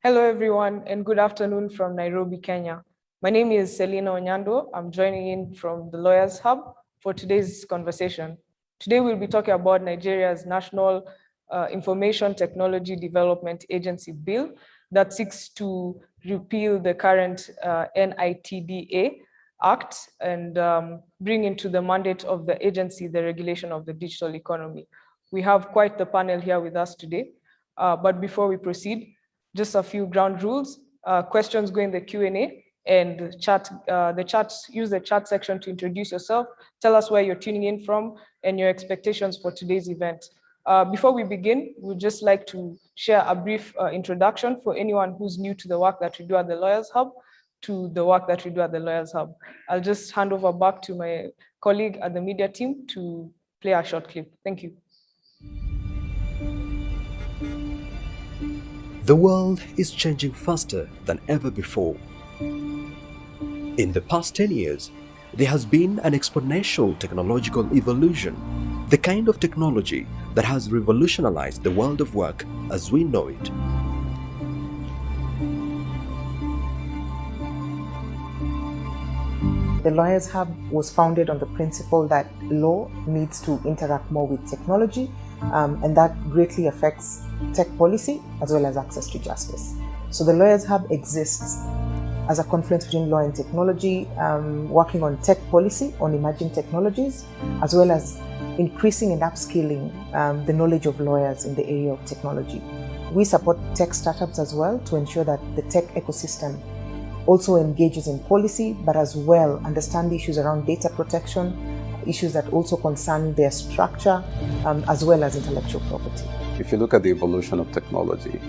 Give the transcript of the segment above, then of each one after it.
Hello, everyone, and good afternoon from Nairobi, Kenya. My name is Selina Onyando. I'm joining in from the Lawyers Hub for today's conversation. Today, we'll be talking about Nigeria's National Information Technology Development Agency bill that seeks to repeal the current NITDA Act and bring into the mandate of the agency the regulation of the digital economy. We have quite the panel here with us today. But before we proceed, just a few ground rules. Questions go in the Q&A and use the chat section to introduce yourself. Tell us where you're tuning in from and your expectations for today's event. Before we begin, we'd just like to share a brief introduction for anyone who's new to the work that we do at the Lawyers Hub, I'll just hand over back to my colleague at the media team to play a short clip. Thank you. The world is changing faster than ever before. In the past 10 years, there has been an exponential technological evolution, the kind of technology that has revolutionized the world of work as we know it. The Lawyers Hub was founded on the principle that law needs to interact more with technology, and that greatly affects tech policy as well as access to justice. So the Lawyers Hub exists as a confluence between law and technology, working on tech policy, on emerging technologies, as well as increasing and upskilling the knowledge of lawyers in the area of technology. We support tech startups as well to ensure that the tech ecosystem also engages in policy, but as well understand issues around data protection, issues that also concern their structure, as well as intellectual property. If you look at the evolution of technology,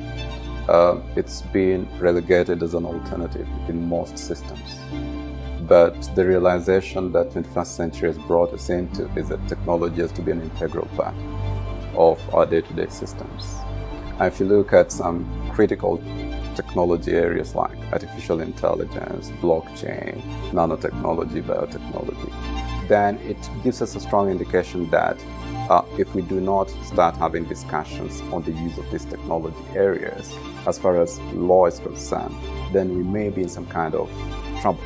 it's been relegated as an alternative in most systems. But the realization that 21st century has brought us into is that technology has to be an integral part of our day-to-day systems. And if you look at some critical technology areas like artificial intelligence, blockchain, nanotechnology, biotechnology, then it gives us a strong indication that if we do not start having discussions on the use of these technology areas, as far as law is concerned, then we may be in some kind of trouble.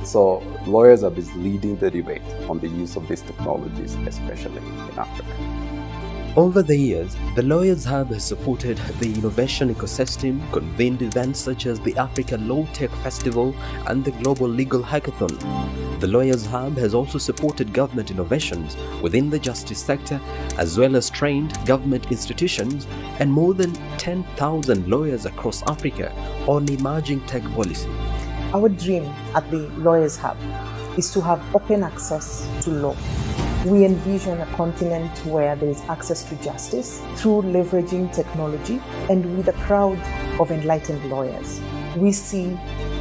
So lawyers are leading the debate on the use of these technologies, especially in Africa. Over the years, the Lawyers Hub has supported the innovation ecosystem, convened events such as the Africa Law Tech Festival and the Global Legal Hackathon. The Lawyers Hub has also supported government innovations within the justice sector, as well as trained government institutions and more than 10,000 lawyers across Africa on emerging tech policy. Our dream at the Lawyers Hub is to have open access to law. We envision a continent where there is access to justice through leveraging technology and with a crowd of enlightened lawyers. We see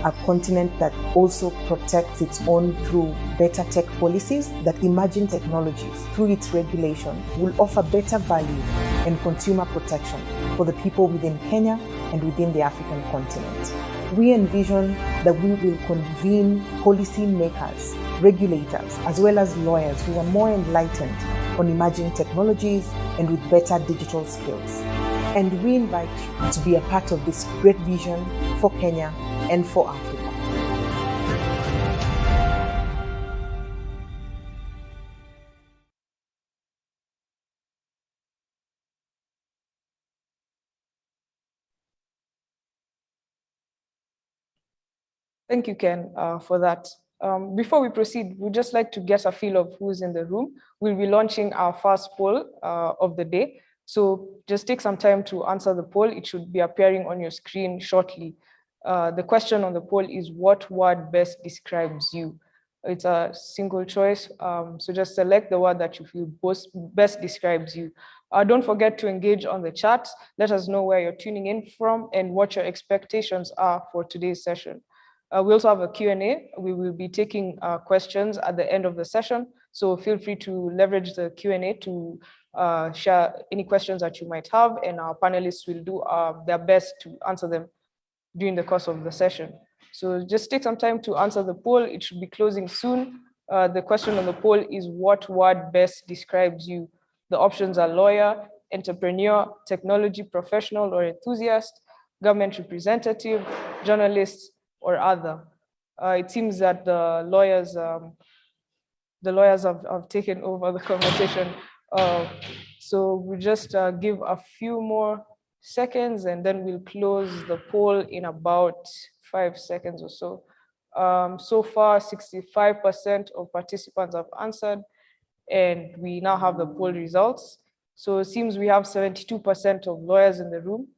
a continent that also protects its own through better tech policies, that emerging technologies, through its regulation, will offer better value and consumer protection for the people within Kenya and within the African continent. We envision that we will convene policy makers, regulators, as well as lawyers who are more enlightened on emerging technologies and with better digital skills. And we invite you to be a part of this great vision for Kenya and for Africa. Thank you, Ken, for that. Before we proceed, we'd just like to get a feel of who's in the room. We'll be launching our first poll of the day. So just take some time to answer the poll. It should be appearing on your screen shortly. The question on the poll is, what word best describes you? It's a single choice. So just select the word that you feel best describes you. Don't forget to engage on the chat. Let us know where you're tuning in from and what your expectations are for today's session. We also have a Q&A. We will be taking questions at the end of the session. So feel free to leverage the Q&A to share any questions that you might have, and our panelists will do their best to answer them during the course of the session. So just take some time to answer the poll. It should be closing soon. The question on the poll is, what word best describes you? The options are lawyer, entrepreneur, technology professional or enthusiast, government representative, journalist, or other. It seems that the lawyers have taken over the conversation. So we just give a few more seconds and then we'll close the poll in about 5 seconds or so. So far, 65% of participants have answered and we now have the poll results. So it seems we have 72% of lawyers in the room,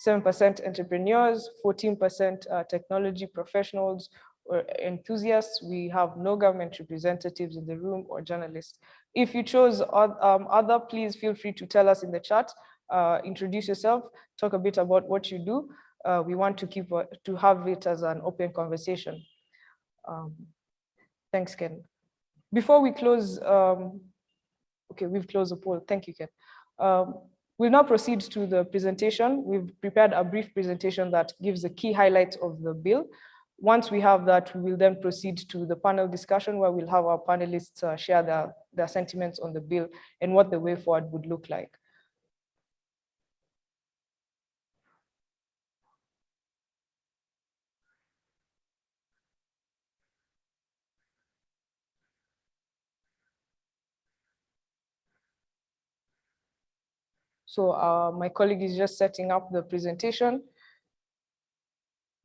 7% entrepreneurs, 14% technology professionals or enthusiasts. We have no government representatives in the room or journalists. If you chose other, please feel free to tell us in the chat, introduce yourself, talk a bit about what you do. We want to have it as an open conversation. Thanks, Ken. Before we close, okay, we've closed the poll. Thank you, Ken. We'll now proceed to the presentation. We've prepared a brief presentation that gives the key highlights of the bill. Once we have that, we will then proceed to the panel discussion where we'll have our panelists share their sentiments on the bill and what the way forward would look like. So my colleague is just setting up the presentation.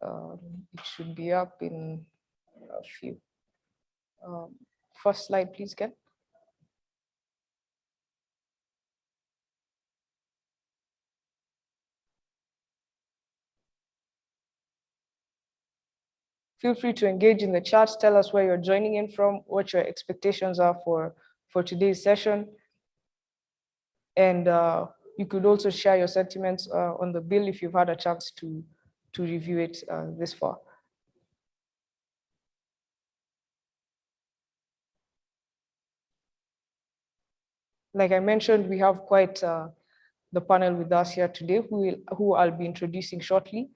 It should be up in a few. First slide, please, Ken. Feel free to engage in the chat. Tell us where you're joining in from, what your expectations are for today's session. And you could also share your sentiments on the bill if you've had a chance to review it this far. Like I mentioned, we have quite the panel with us here today, who I'll be introducing shortly.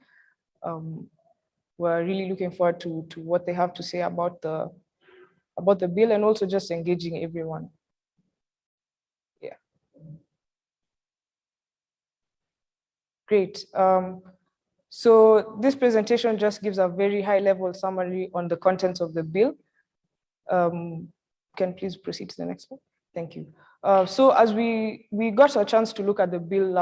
We're really looking forward to what they have to say about the bill and also just engaging everyone. Yeah. Great. So this presentation just gives a very high-level summary on the contents of the bill. Can please proceed to the next one? Thank you. So as we got a chance to look at the bill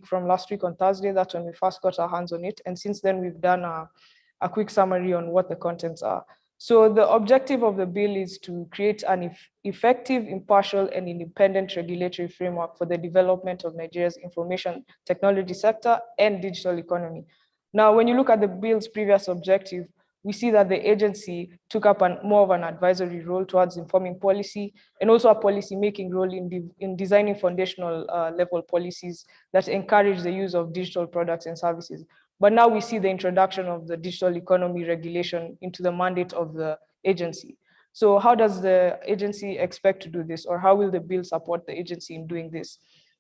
from last week on Thursday, that's when we first got our hands on it. And since then, we've done a quick summary on what the contents are. So the objective of the bill is to create an effective, impartial, and independent regulatory framework for the development of Nigeria's information technology sector and digital economy. Now, when you look at the bill's previous objective, we see that the agency took up more of an advisory role towards informing policy and also a policy-making role in designing foundational level policies that encourage the use of digital products and services. But now we see the introduction of the digital economy regulation into the mandate of the agency. So how does the agency expect to do this, or how will the bill support the agency in doing this?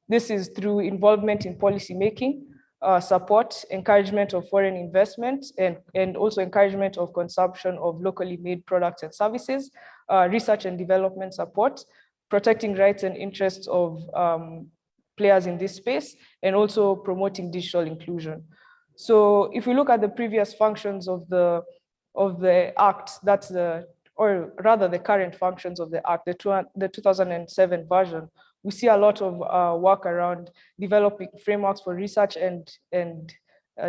This is through involvement in policy making, support, encouragement of foreign investment, and also encouragement of consumption of locally made products and services, research and development support, protecting rights and interests of players in this space, and also promoting digital inclusion. So if we look at the previous functions of the Act, or rather the current functions of the Act, the 2007 version, we see a lot of work around developing frameworks for research and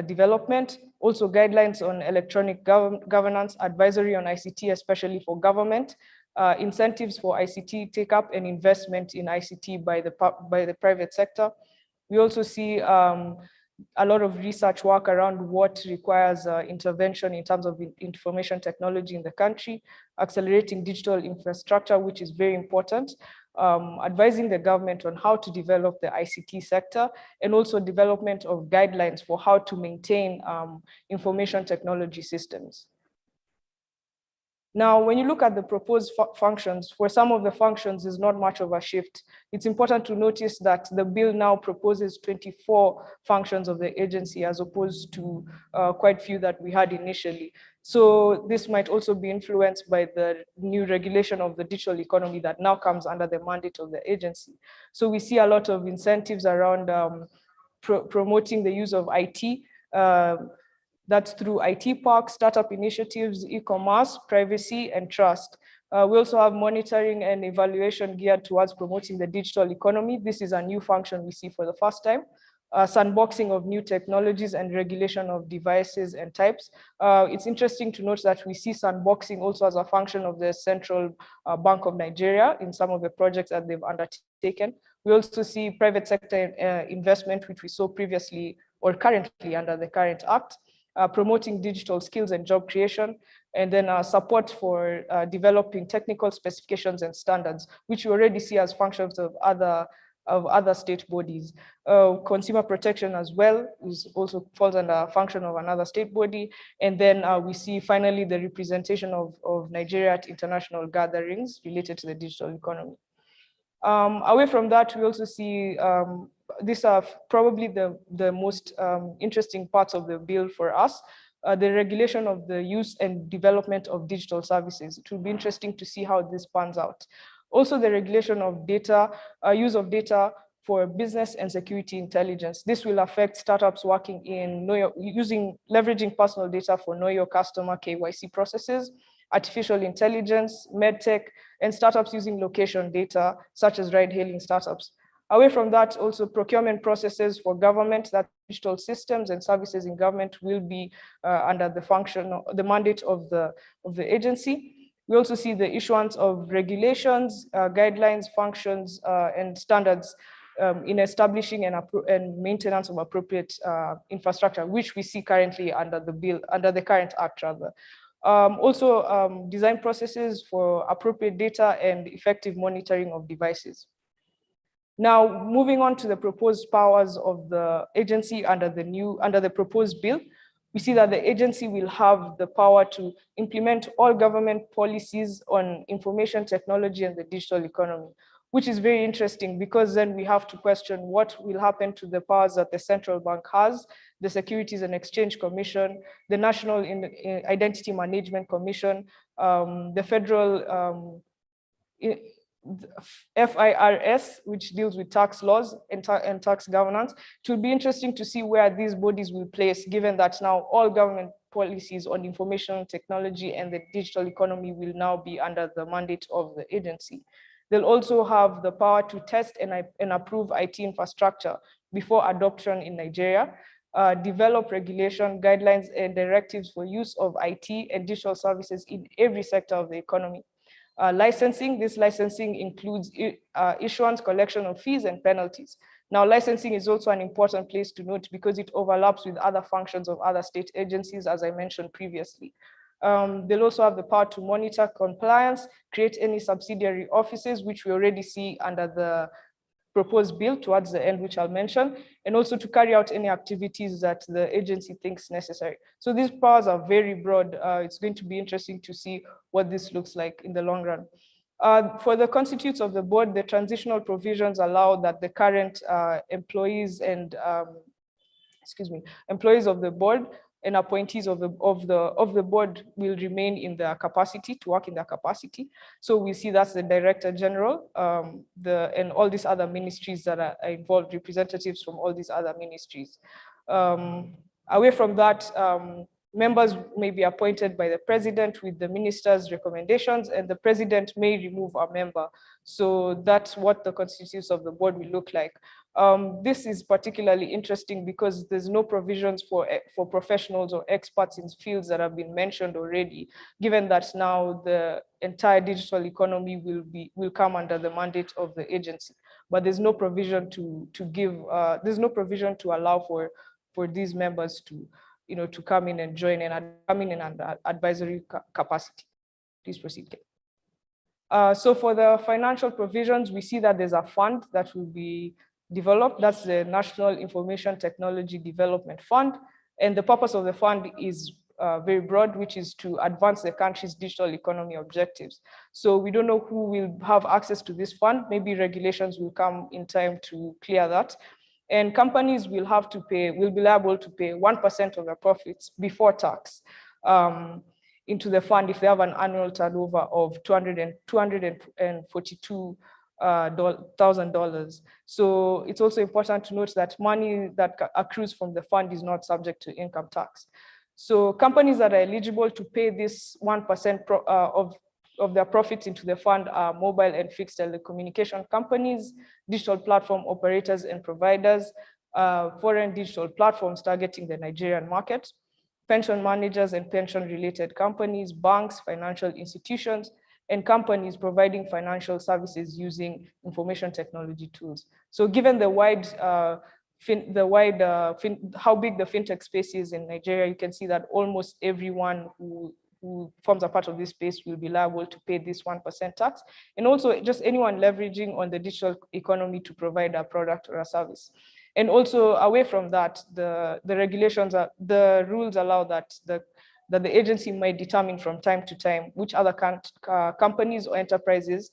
development, also guidelines on electronic governance, advisory on ICT, especially for government, incentives for ICT take-up and investment in ICT by the private sector. We also see a lot of research work around what requires intervention in terms of information technology in the country, accelerating digital infrastructure, which is very important, advising the government on how to develop the ICT sector, and also development of guidelines for how to maintain information technology systems. Now, when you look at the proposed functions, for some of the functions, there's not much of a shift. It's important to notice that the bill now proposes 24 functions of the agency as opposed to quite few that we had initially. So this might also be influenced by the new regulation of the digital economy that now comes under the mandate of the agency. So we see a lot of incentives around promoting the use of IT, That's through IT parks, startup initiatives, e-commerce, privacy, and trust. We also have monitoring and evaluation geared towards promoting the digital economy. This is a new function we see for the first time. Sandboxing of new technologies and regulation of devices and types. It's interesting to note that we see sandboxing also as a function of the Central Bank of Nigeria in some of the projects that they've undertaken. We also see private sector investment, which we saw previously or currently under the current act, promoting digital skills and job creation, and then support for developing technical specifications and standards, which we already see as functions of other state bodies. Consumer protection as well also falls under a function of another state body. And then we see finally the representation of Nigeria at international gatherings related to the digital economy. Away from that, we also see these are probably the most interesting parts of the bill for us. The regulation of the use and development of digital services. It will be interesting to see how this pans out. Also, the regulation of data, use of data for business and security intelligence. This will affect startups working in leveraging personal data for know your customer KYC processes, artificial intelligence, medtech, and startups using location data, such as ride-hailing startups. Away from that, also procurement processes for government, that digital systems and services in government will be under the mandate of the agency. We also see the issuance of regulations, guidelines, functions, and standards in establishing and maintenance of appropriate infrastructure, which we see currently under the current act rather. Also, design processes for appropriate data and effective monitoring of devices. Now, moving on to the proposed powers of the agency under the proposed bill, we see that the agency will have the power to implement all government policies on information technology and the digital economy, which is very interesting because then we have to question what will happen to the powers that the central bank has, the Securities and Exchange Commission, the National Identity Management Commission, the Federal FIRS, which deals with tax laws and tax governance. It will be interesting to see where these bodies will place, given that now all government policies on information technology and the digital economy will now be under the mandate of the agency. They'll also have the power to test and approve IT infrastructure before adoption in Nigeria, develop regulation, guidelines, and directives for use of IT and digital services in every sector of the economy. Licensing, this licensing includes issuance, collection of fees and penalties. Now, licensing is also an important place to note because it overlaps with other functions of other state agencies, as I mentioned previously. They'll also have the power to monitor compliance, create any subsidiary offices, which we already see under the proposed bill towards the end, which I'll mention, and also to carry out any activities that the agency thinks necessary. So these powers are very broad. It's going to be interesting to see what this looks like in the long run. For the constituents of the board, the transitional provisions allow that the current employees and employees of the board and appointees of the board will remain in their capacity, to work in their capacity. So we see that's the Director General and all these other ministries that are involved, representatives from all these other ministries. Away from that, members may be appointed by the president with the minister's recommendations, and the president may remove a member. So that's what the constituents of the board will look like. This is particularly interesting because there's no provisions for professionals or experts in fields that have been mentioned already, given that now the entire digital economy will come under the mandate of the agency. But there's no provision there's no provision to allow for these members to come in and join and come in an advisory capacity. Please proceed. So for the financial provisions, we see that there's a fund that will be developed. That's the National Information Technology Development Fund. And the purpose of the fund is very broad, which is to advance the country's digital economy objectives. So we don't know who will have access to this fund. Maybe regulations will come in time to clear that. And companies will be liable to pay 1% of their profits before tax into the fund if they have an annual turnover of 242 $1,000. So it's also important to note that money that accrues from the fund is not subject to income tax. So companies that are eligible to pay this 1% of their profits into the fund are mobile and fixed telecommunication companies, digital platform operators and providers, foreign digital platforms targeting the Nigerian market, pension managers and pension-related companies, banks, financial institutions, and companies providing financial services using information technology tools. So given the how big the fintech space is in Nigeria, you can see that almost everyone who forms a part of this space will be liable to pay this 1% tax. And also just anyone leveraging on the digital economy to provide a product or a service. And also away from that, the regulations, the rules allow that the agency might determine from time to time which other companies or enterprises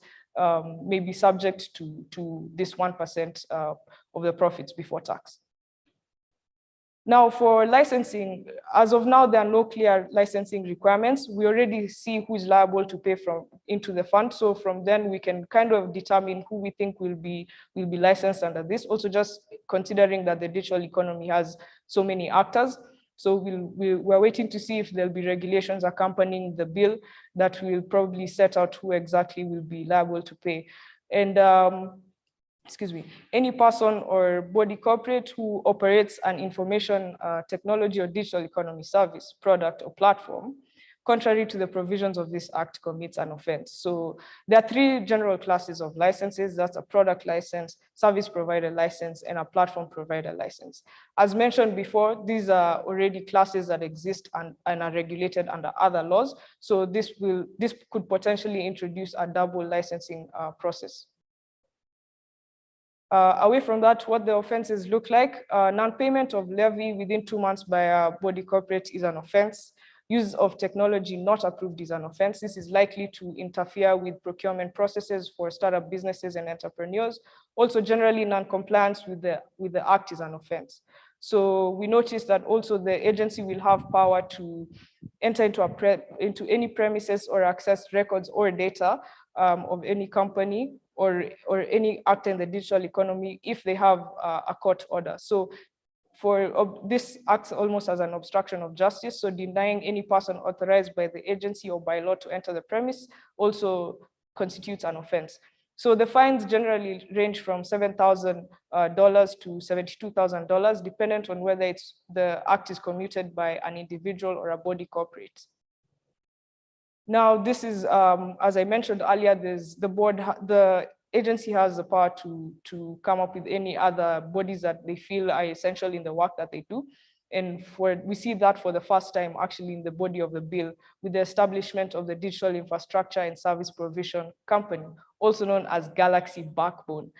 may be subject to this 1% of the profits before tax. Now for licensing, as of now, there are no clear licensing requirements. We already see who is liable to pay into the fund. So from then we can kind of determine who we think will be licensed under this. Also just considering that the digital economy has so many actors. So we're waiting to see if there'll be regulations accompanying the bill that will probably set out who exactly will be liable to pay. And any person or body corporate who operates an information technology or digital economy service, product, or platform, contrary to the provisions of this act, commits an offense. So there are three general classes of licenses. That's a product license, service provider license, and a platform provider license. As mentioned before, these are already classes that exist and are regulated under other laws. So this could potentially introduce a double licensing process. Away from that, what the offenses look like, non-payment of levy within 2 months by a body corporate is an offense. Use of technology not approved is an offense. This is likely to interfere with procurement processes for startup businesses and entrepreneurs. Also, generally, non-compliance with the act is an offense. So we noticed that also the agency will have power to enter into any premises or access records or data of any company or any actor in the digital economy if they have a court order. So this acts almost as an obstruction of justice. So denying any person authorized by the agency or by law to enter the premise also constitutes an offense. So the fines generally range from $7,000 to $72,000, dependent on whether the act is commuted by an individual or a body corporate. Now, this is, as I mentioned earlier, the agency has the power to come up with any other bodies that they feel are essential in the work that they do. And we see that for the first time actually in the body of the bill with the establishment of the Digital Infrastructure and Service Provision Company, also known as Galaxy Backbone,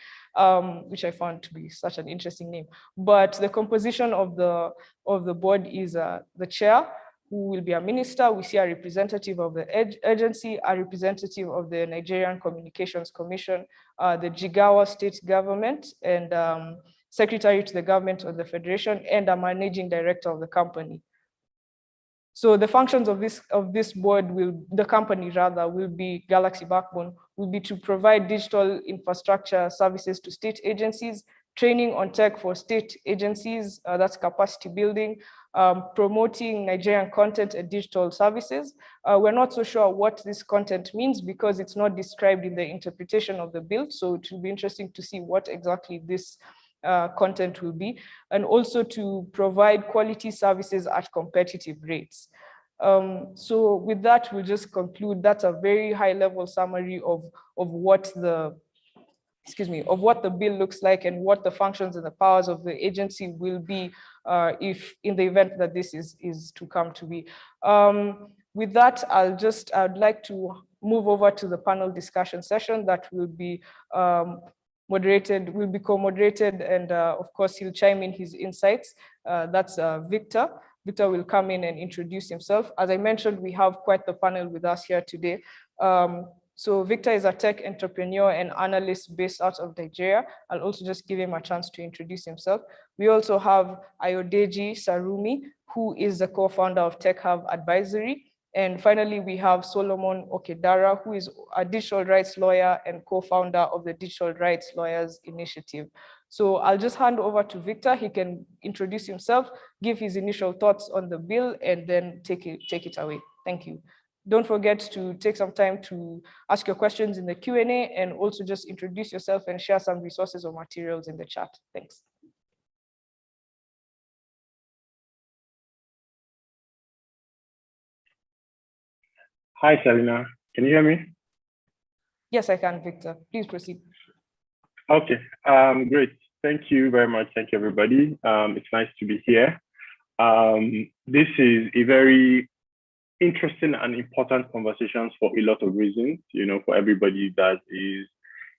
which I found to be such an interesting name. But the composition of the board is the chair, who will be a minister. We see a representative of the agency, a representative of the Nigerian Communications Commission, the Jigawa state government, and secretary to the government of the federation, and a managing director of the company. So the functions of this board the company will be Galaxy Backbone, will be to provide digital infrastructure services to state agencies, training on tech for state agencies, that's capacity building, promoting Nigerian content and digital services. We're not so sure what this content means because it's not described in the interpretation of the bill. So it will be interesting to see what exactly this content will be, and also to provide quality services at competitive rates. So with that, we'll just conclude. That's a very high level summary of what the bill looks like and what the functions and the powers of the agency will be if in the event that this is to come to be. With that, I'd like to move over to the panel discussion session that will be co-moderated, and of course he'll chime in his insights. That's Victor. Victor will come in and introduce himself. As I mentioned, we have quite the panel with us here today. So Victor is a tech entrepreneur and analyst based out of Nigeria. I'll also just give him a chance to introduce himself. We also have Ayodeji Sarumi, who is the co-founder of Tech Hub Advisory, And finally, we have Solomon Okedara, who is a digital rights lawyer and co-founder of the Digital Rights Lawyers Initiative. So I'll just hand over to Victor. He can introduce himself, give his initial thoughts on the bill, and then take it away. Thank you. Don't forget to take some time to ask your questions in the Q&A, and also just introduce yourself and share some resources or materials in the chat. Thanks. Hi, Selina. Can you hear me? Yes, I can, Victor. Please proceed. Okay, great. Thank you very much. Thank you, everybody. It's nice to be here. This is a very interesting and important conversation for a lot of reasons, for everybody that is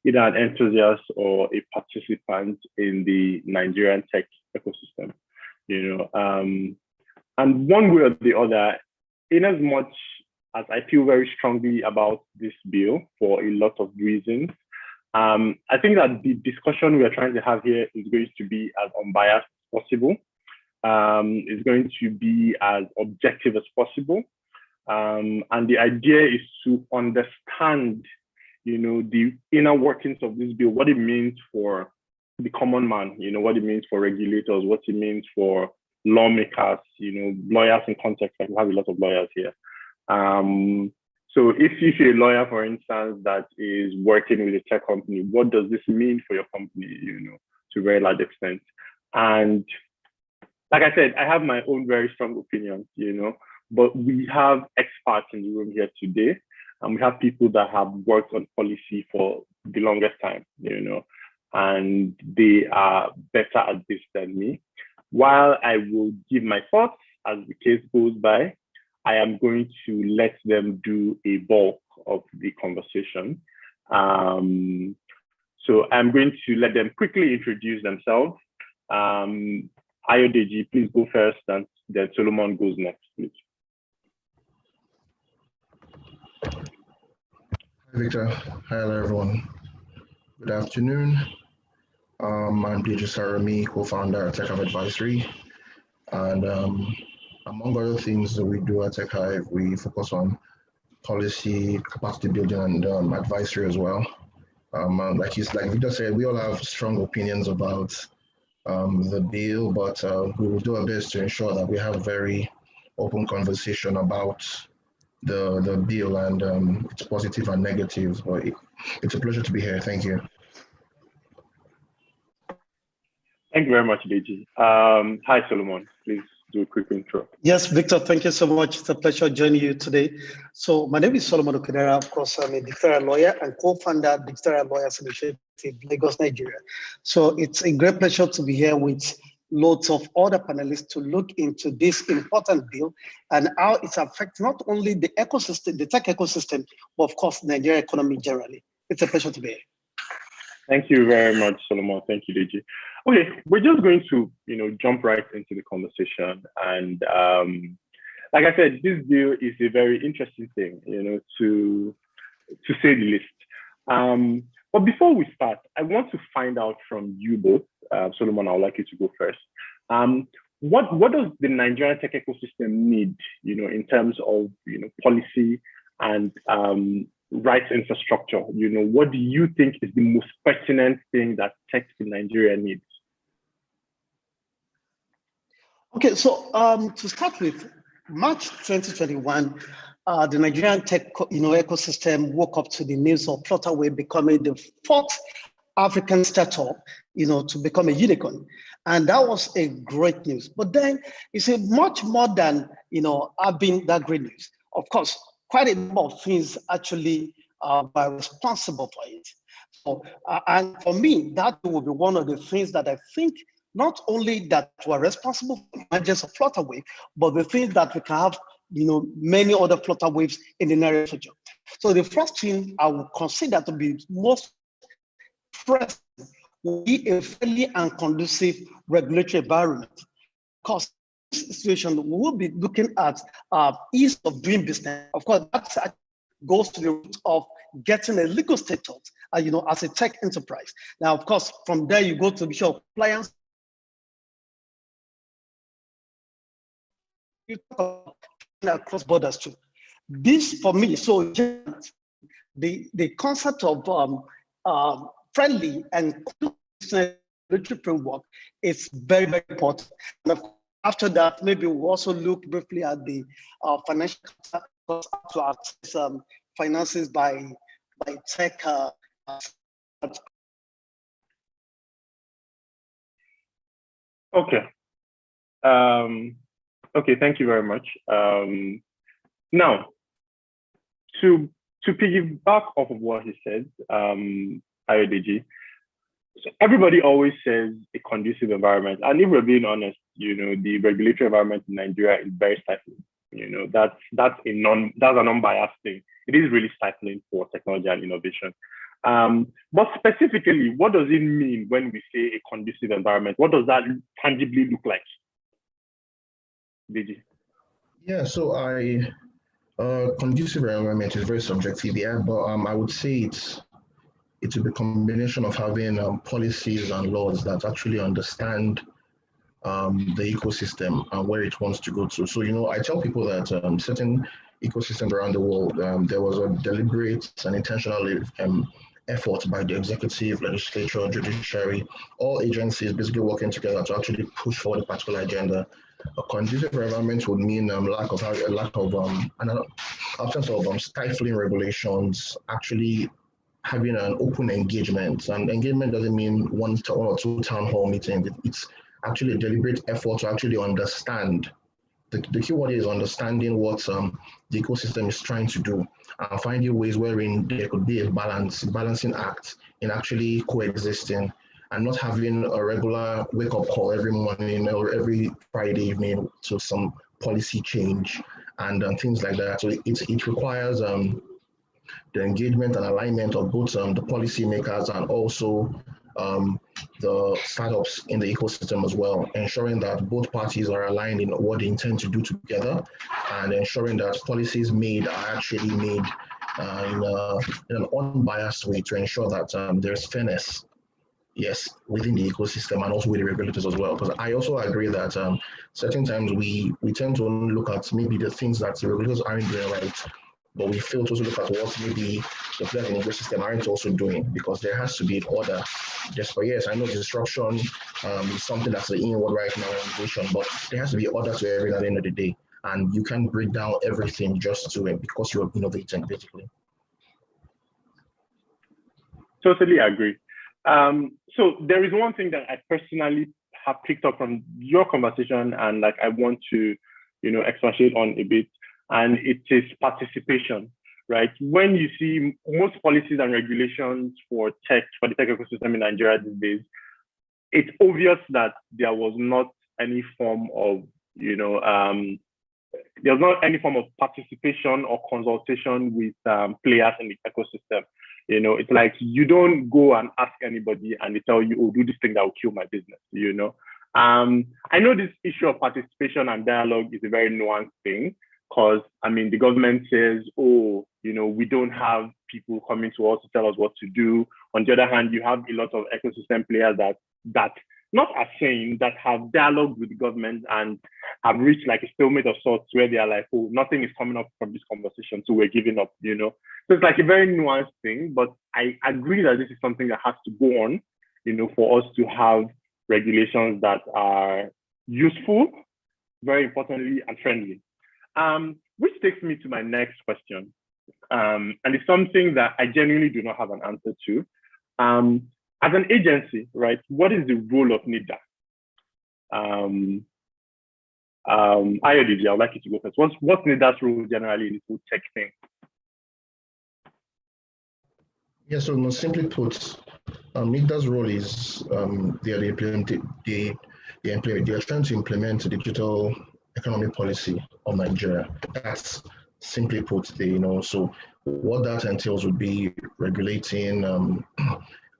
either an enthusiast or a participant in the Nigerian tech ecosystem, and one way or the other, in as much as I feel very strongly about this bill for a lot of reasons, I think that the discussion we are trying to have here is going to be as unbiased as possible. It's going to be as objective as possible. And the idea is to understand, the inner workings of this bill, what it means for the common man, what it means for regulators, what it means for lawmakers, lawyers in context, like we have a lot of lawyers here. So if you're a lawyer, for instance, that is working with a tech company, what does this mean for your company, to a very large extent? And like I said, I have my own very strong opinions, but we have experts in the room here today, and we have people that have worked on policy for the longest time, and they are better at this than me. While I will give my thoughts as the case goes by, I am going to let them do a bulk of the conversation. So I'm going to let them quickly introduce themselves. Ayodeji, please go first, and then Solomon goes next, please. Hi, Victor. Hi, hello, everyone. Good afternoon. I'm DJ Sarami, co-founder at Tech Hive Advisory. And among other things that we do at Tech Hive, we focus on policy, capacity building, and advisory as well. Like Victor said, we all have strong opinions about the bill, but we will do our best to ensure that we have a very open conversation about the bill and its positive and negatives. But it's a pleasure to be here. Thank you. Thank you very much, Deji. Hi, Solomon. Please do a quick intro. Yes, Victor, thank you so much. It's a pleasure joining you today. So my name is Solomon Okedara. Of course, I'm a digital lawyer and co-founder of Digital Lawyers Initiative, Lagos, Nigeria. So it's a great pleasure to be here with loads of other panelists to look into this important bill and how it affects not only the ecosystem, the tech ecosystem, but of course, the Nigerian economy generally. It's a pleasure to be here. Thank you very much, Solomon. Thank you, Deji. Okay, we're just going to, jump right into the conversation. And like I said, this bill is a very interesting thing, to say the least. But before we start, I want to find out from you both, Solomon, I would like you to go first. What does the Nigerian tech ecosystem need, in terms of, policy and rights infrastructure? What do you think is the most pertinent thing that tech in Nigeria needs? Okay, so to start with, March 2021, the Nigerian tech ecosystem woke up to the news of Flutterwave becoming the fourth African startup, to become a unicorn. And that was a great news. But then it's a much more than, having that great news. Of course, quite a number of things actually are responsible for it. So, and for me, that will be one of the things that I think not only that we're responsible for the emergence of Flutterwave, but the things that we can have, many other Flutterwaves in the near future. So the first thing I would consider to be most pressing will be a friendly and conducive regulatory environment. Because in this situation, we will be looking at ease of doing business. Of course, that goes to the root of getting a legal status, as a tech enterprise. Now, of course, from there you go to issue of compliance. You talk about across borders too. this for me, so the concept of friendly and regulatory framework is very, very important. And of course, after that, maybe we'll also look briefly at the financial to access finances by tech. Okay. Okay, thank you very much. Now, to piggyback off of what he said, IODG, so everybody always says a conducive environment. And if we're being honest, the regulatory environment in Nigeria is very stifling. That's an unbiased thing. It is really stifling for technology and innovation. But specifically, what does it mean when we say a conducive environment? What does that tangibly look like? DG? Yeah, so conducive environment is very subjective, yeah, but I would say it's a combination of having policies and laws that actually understand the ecosystem and where it wants to go to. So, I tell people that certain ecosystems around the world, there was a deliberate and intentional effort by the executive, legislature, judiciary, all agencies basically working together to actually push forward a particular agenda. A conducive environment would mean absence of stifling regulations, actually having an open engagement. And engagement doesn't mean one or two town hall meetings. It's actually a deliberate effort to actually understand. The key word is understanding what the ecosystem is trying to do and finding ways wherein there could be a balancing act in actually coexisting and not having a regular wake-up call every morning or every Friday evening to some policy change and things like that. So it requires the engagement and alignment of both the policymakers and also the startups in the ecosystem as well, ensuring that both parties are aligned in what they intend to do together and ensuring that policies made are actually made in an unbiased way to ensure that there's fairness, yes, within the ecosystem and also with the regulators as well. Because I also agree that certain times we tend to only look at maybe the things that the regulators aren't doing right, but we fail to also look at what maybe the players in the ecosystem aren't also doing, because there has to be order. Just for yes, I know disruption is something that's the in word right now in innovation, but there has to be order to everything at the end of the day. And you can't break down everything just to it because you're innovating, basically. Totally agree. So there is one thing that I personally have picked up from your conversation and I want to, expatiate on a bit, and it is participation, right? When you see most policies and regulations for the tech ecosystem in Nigeria these days, it's obvious that there was not any form of, there's not any form of participation or consultation with players in the ecosystem. It's like you don't go and ask anybody and they tell you, oh, do this thing that will kill my business, I know this issue of participation and dialogue is a very nuanced thing because, the government says, oh, we don't have people coming to us to tell us what to do. On the other hand, you have a lot of ecosystem players that not as saying that have dialogue with the government and have reached like a stalemate of sorts where they are like, oh, nothing is coming up from this conversation, so we're giving up, So it's like a very nuanced thing, but I agree that this is something that has to go on, for us to have regulations that are useful, very importantly, and friendly. Which takes me to my next question. And it's something that I genuinely do not have an answer to. As an agency, right, what is the role of NITDA? IODG, I would like you to go first. What's NITDA's role generally in this whole tech thing? Yeah, so most simply put, NITDA's role is they're trying to implement a digital economic policy of Nigeria. That's simply put, so what that entails would be regulating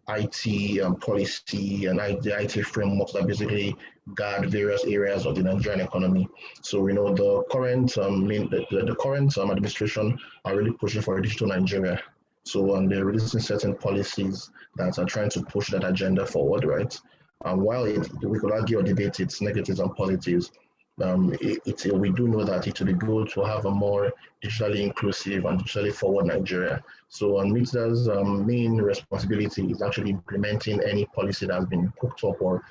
IT policy and the IT frameworks that basically guard various areas of the Nigerian economy. So the current the current administration are really pushing for a digital Nigeria. So they're releasing certain policies that are trying to push that agenda forward, right? While we could argue or debate its negatives and positives, we do know that it will be good to have a more digitally inclusive and digitally forward Nigeria. So NITDA's main responsibility is actually implementing any policy that has been cooked up or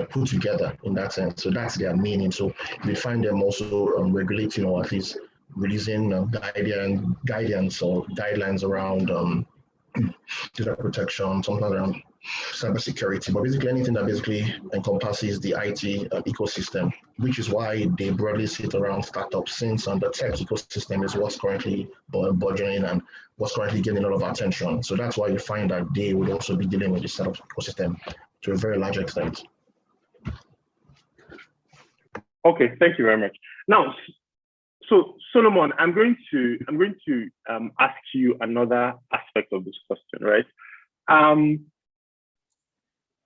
put together in that sense. So that's their meaning. So we find them also regulating, or at least releasing guidance or guidelines around data protection, sometimes around cybersecurity, but basically anything that basically encompasses the IT ecosystem, which is why they broadly sit around startups, since the tech ecosystem is what's currently burgeoning and what's currently getting a lot of attention. So that's why you find that they would also be dealing with the startup ecosystem to a very large extent. Okay, thank you very much. Now, so Solomon, I'm going to ask you another aspect of this question, right?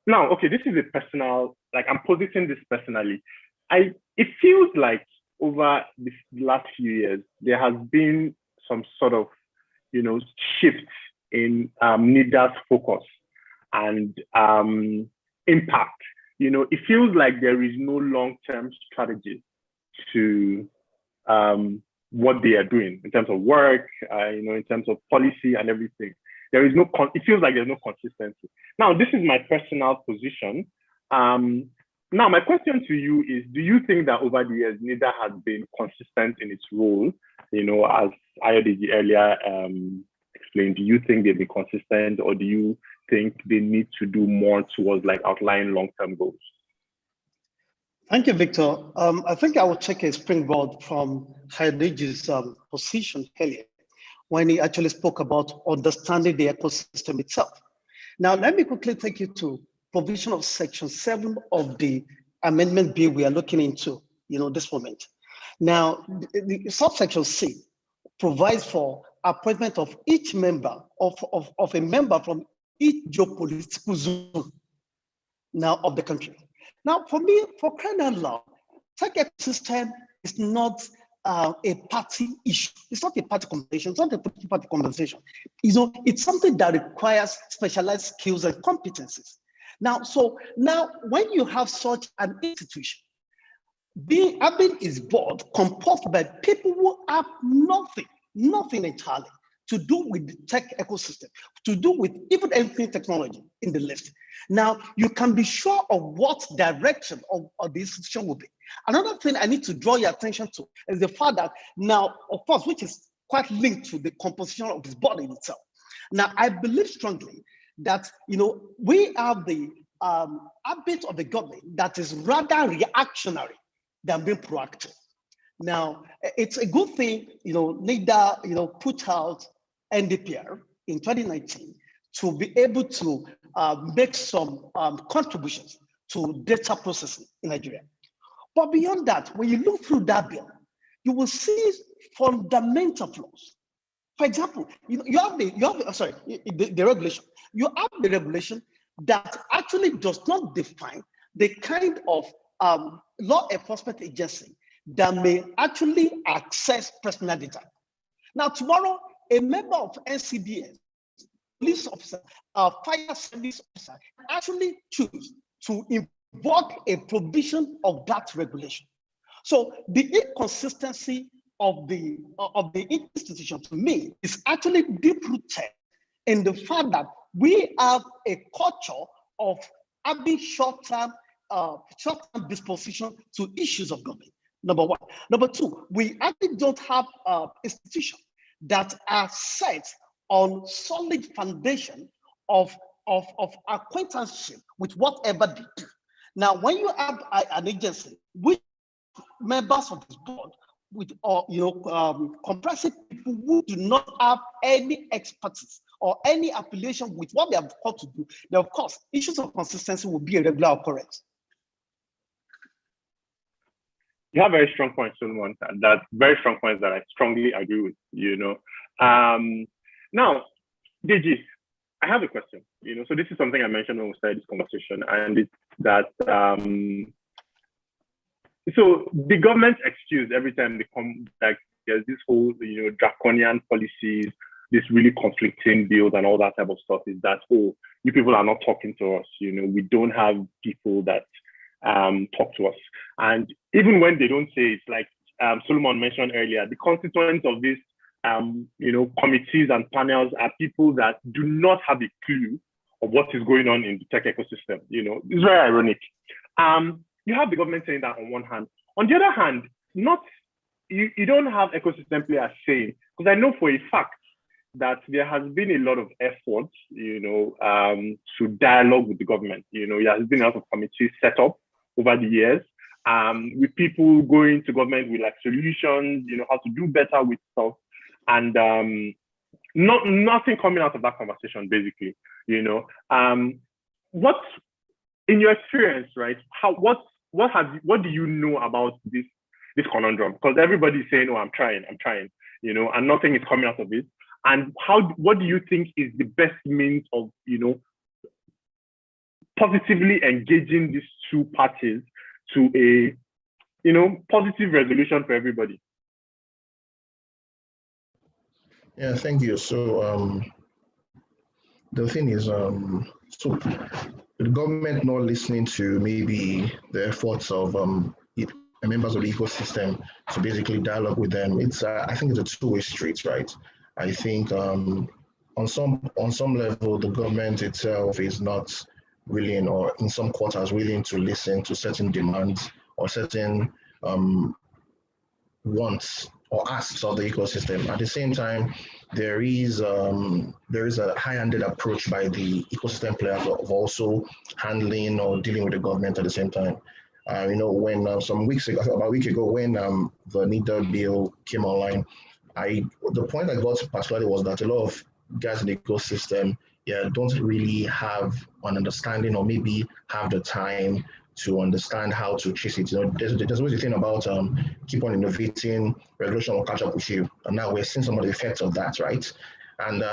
Now, okay, this is a personal, like I'm positing this personally. It feels like over the last few years, there has been some sort of, shift in NIDA's focus and impact. It feels like there is no long-term strategy to what they are doing in terms of work, in terms of policy and everything. There is no, it feels like there's no consistency. Now, this is my personal position. Now, my question to you is, do you think that over the years, NIDA has been consistent in its role? As Ayodiji earlier explained, do you think they've been consistent, or do you think they need to do more towards like outlining long-term goals? Thank you, Victor. I think I will take a springboard from Ayodiji's position earlier, when he actually spoke about understanding the ecosystem itself. Now, let me quickly take you to provision of section 7 of the amendment bill we are looking into, this moment. Now, the subsection C provides for appointment of each member of a member from each geopolitical zone now of the country. Now, for me, for crying out loud, tech ecosystem is not a party issue. It's not a party conversation. It's not a party conversation. It's something that requires specialized skills and competencies. Now, when you have such an institution, having its board composed by people who have nothing entirely to do with the tech ecosystem, to do with even anything technology in the list. Now, you can be sure of what direction of the institution will be. Another thing I need to draw your attention to is the fact that now, of course, which is quite linked to the composition of this body itself. Now, I believe strongly that, we have the habit of the government that is rather reactionary than being proactive. Now, it's a good thing, NIDA, put out NDPR in 2019 to be able to make some contributions to data processing in Nigeria. But beyond that, when you look through that bill, you will see fundamental flaws. For example, you have the regulation. You have the regulation that actually does not define the kind of law enforcement agency that may actually access personal data. Now, tomorrow, a member of NCDS, police officer, fire service officer, actually choose to invoke a provision of that regulation. So the inconsistency of the institution, to me, is actually deep-rooted in the fact that we have a culture of having short-term disposition to issues of government. Number one. Number two, we actually don't have institutions that are set on solid foundation of acquaintanceship with whatever they do. Now, when you have an agency which members of this board with comprising people who do not have any expertise or any affiliation with what they have got to do, then of course issues of consistency will be a regular occurrence. You have very strong points, Solomon. That's very strong points that I strongly agree with. Now, DG, I have a question. So this is something I mentioned when we started this conversation, and it's that so the government's excuse every time they come back, there's this whole draconian policies, this really conflicting bills and all that type of stuff, is that, oh, you people are not talking to us. We don't have people that talk to us. And even when they don't say it, like Solomon mentioned earlier, the constituents of these committees and panels are people that do not have a clue of what is going on in the tech ecosystem. It's very ironic. You have the government saying that on one hand. On the other hand, you don't have ecosystem players saying, because I know for a fact that there has been a lot of effort, to dialogue with the government. There has been a lot of committees set up over the years, with people going to government with like solutions, how to do better with stuff, and nothing coming out of that conversation, basically. What, in your experience, right? What do you know about this conundrum? Because everybody's saying, "Oh, I'm trying," and nothing is coming out of it. And what do you think is the best means of, positively engaging these two parties to a, positive resolution for everybody? Yeah, thank you. So the thing is, so the government not listening to maybe the efforts of members of the ecosystem to basically dialogue with them. I think it's a two-way street, right? I think on some level, the government itself is not willing, or in some quarters willing to listen to certain demands or certain wants or asks of the ecosystem. At the same time, there is a high-handed approach by the ecosystem players of also handling or dealing with the government at the same time. When about a week ago, when the NITDA bill came online, the point I got particularly was that a lot of guys in the ecosystem, don't really have an understanding or maybe have the time to understand how to chase it. There's always a thing about keep on innovating, regulation will catch up with you. And now we're seeing some of the effects of that, right? And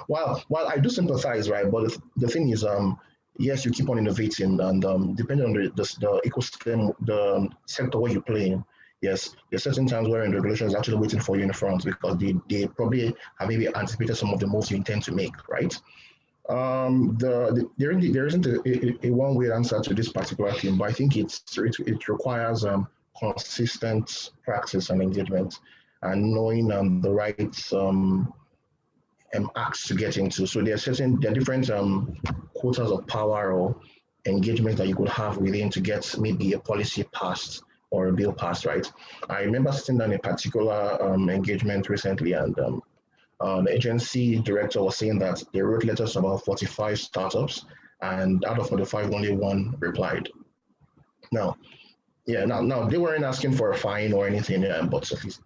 while I do sympathize, right, but the thing is, yes, you keep on innovating, and depending on the ecosystem, the sector where you play in, yes, there's certain times where the regulation is actually waiting for you in the front because they probably have maybe anticipated some of the moves you intend to make, right? There isn't a one-way answer to this particular thing, but I think it requires consistent practice and engagement, and knowing the right acts to get into. So there are different quotas of power or engagement that you could have within to get maybe a policy passed or a bill passed, right? I remember sitting down in a particular engagement recently, and the agency director was saying that they wrote letters to about 45 startups, and out of 45, only one replied. Now they weren't asking for a fine or anything, but at least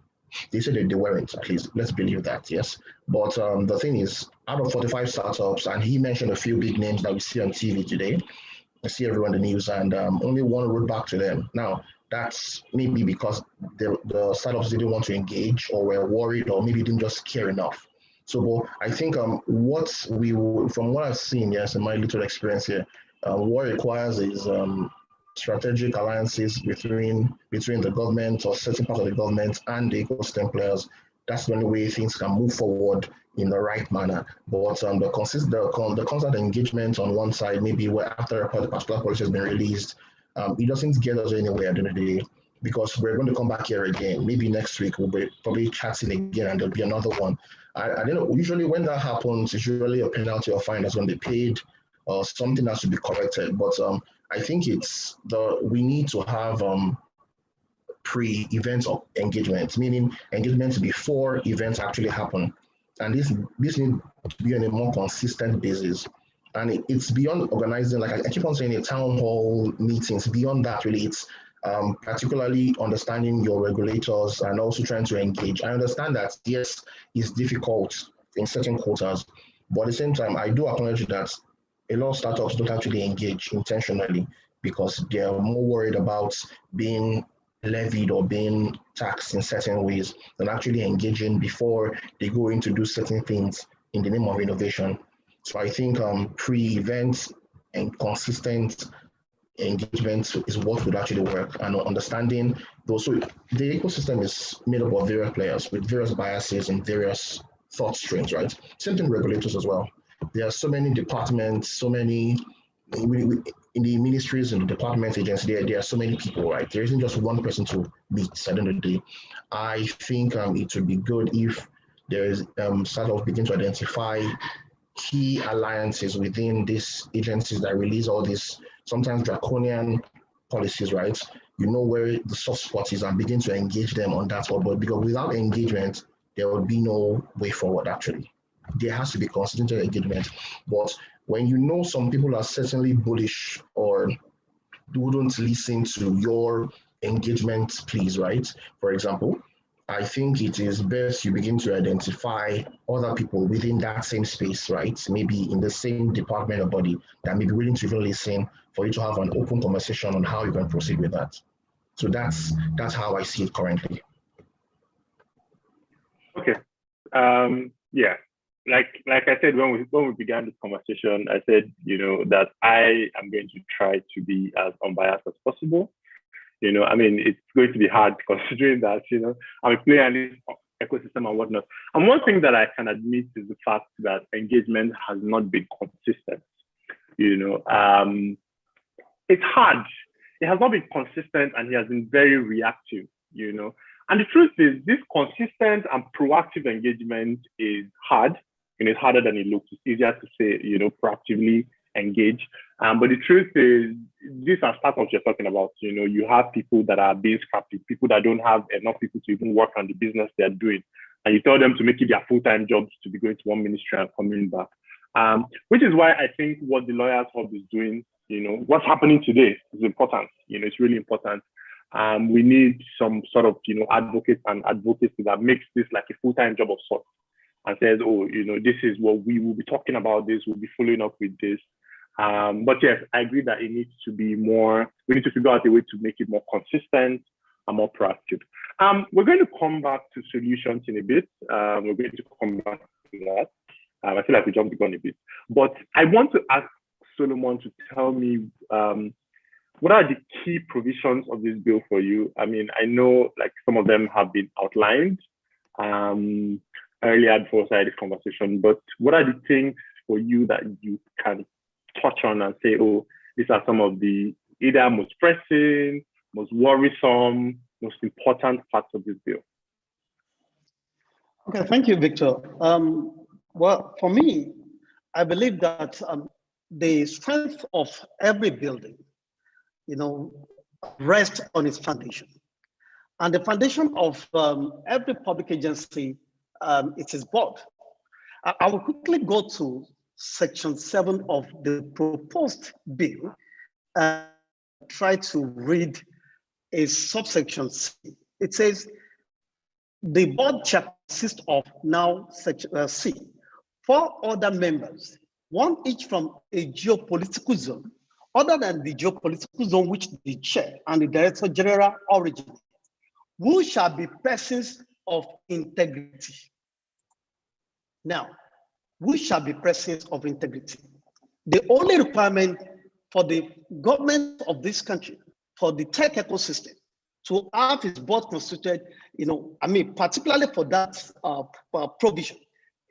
they said that they weren't, at least let's believe that, yes. But the thing is, out of 45 startups, and he mentioned a few big names that we see on TV today, I see everyone in the news, and only one wrote back to them. Now, that's maybe because the startups didn't want to engage, or were worried, or maybe didn't just care enough. So I think from what I've seen, yes, in my little experience here, what it requires is strategic alliances between the government or certain parts of the government and the ecosystem players. That's the only way things can move forward in the right manner. But the constant engagement on one side, maybe where after a particular policy has been released, it doesn't get us anywhere at the end of the day, because we're going to come back here again. Maybe next week we'll be probably chatting again, and there'll be another one. I don't know. Usually when that happens, it's usually a penalty or fine that's going to be paid, or something that should be corrected. But I think we need to have pre-event engagement, meaning engagement before events actually happen. And this needs to be on a more consistent basis. And it's beyond organizing, like I keep on saying, town hall meetings. Beyond that, really, it's particularly understanding your regulators and also trying to engage. I understand that, yes, it's difficult in certain quarters, but at the same time, I do acknowledge that a lot of startups don't actually engage intentionally because they're more worried about being levied or being taxed in certain ways than actually engaging before they go in to do certain things in the name of innovation. So I think pre-event and consistent engagement is what would actually work, and understanding those. So the ecosystem is made up of various players with various biases and various thought streams, right? Same thing with regulators as well. There are so many departments, so many. in the ministries and the department agencies, there are so many people, right? There isn't just one person to meet at the end of the day. I think it would be good if there is sort of begin to identify key alliances within these agencies that release all these sometimes draconian policies, right? You know where the soft spot is and begin to engage them on that one. But because without engagement, there will be no way forward, actually. There has to be consistent engagement. But when you know some people are certainly bullish or wouldn't listen to your engagement pleas, right? For example, I think it is best you begin to identify other people within that same space, right? Maybe in the same department or body that may be willing to even listen for you to have an open conversation on how you can proceed with that. So that's how I see it currently. Okay. Yeah. Like I said when we began this conversation, I said, that I am going to try to be as unbiased as possible. I mean, it's going to be hard considering that, I'm a player in this ecosystem and whatnot. And one thing that I can admit is the fact that engagement has not been consistent. It's hard. It has not been consistent and he has been very reactive, And the truth is this consistent and proactive engagement is hard. It's harder than it looks. It's easier to say, proactively engage. But the truth is, these are startups you're talking about. You have people that are being scrappy, people that don't have enough people to even work on the business they're doing. And you tell them to make it their full-time jobs to be going to one ministry and coming back. Which is why I think what the Lawyers Hub is doing, what's happening today is important. It's really important. We need some sort of, advocates and advocacy that makes this like a full-time job of sorts and says, oh, this is what we will be talking about this, we'll be following up with this. But yes, I agree that it needs to be more, we need to figure out a way to make it more consistent and more proactive. We're going to come back to solutions in a bit. We're going to come back to that. I feel like we jumped the gun a bit. But I want to ask Solomon to tell me, what are the key provisions of this bill for you? I mean, I know like some of them have been outlined earlier before I started this conversation, but what are the things for you that you can touch on and say, oh, these are some of the either most pressing, most worrisome, most important parts of this bill? Okay, thank you, Victor. Well, for me, I believe that the strength of every building, rests on its foundation. And the foundation of every public agency, it's its board. I will quickly go to Section 7 of the proposed bill and try to read a subsection C. It says, the board shall consist of now Section C, 4 other members, one each from a geopolitical zone, other than the geopolitical zone which the chair and the director general originate, who shall be persons of integrity. Now, who shall be persons of integrity? The only requirement for the government of this country, for the tech ecosystem, to have its board constituted, particularly for that provision,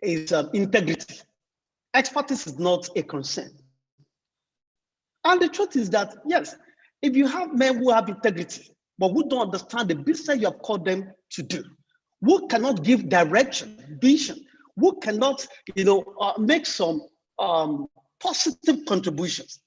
is integrity. Expertise is not a concern. And the truth is that, yes, if you have men who have integrity, but who don't understand the business you have called them to do, who cannot give direction, vision, who cannot, make some positive contributions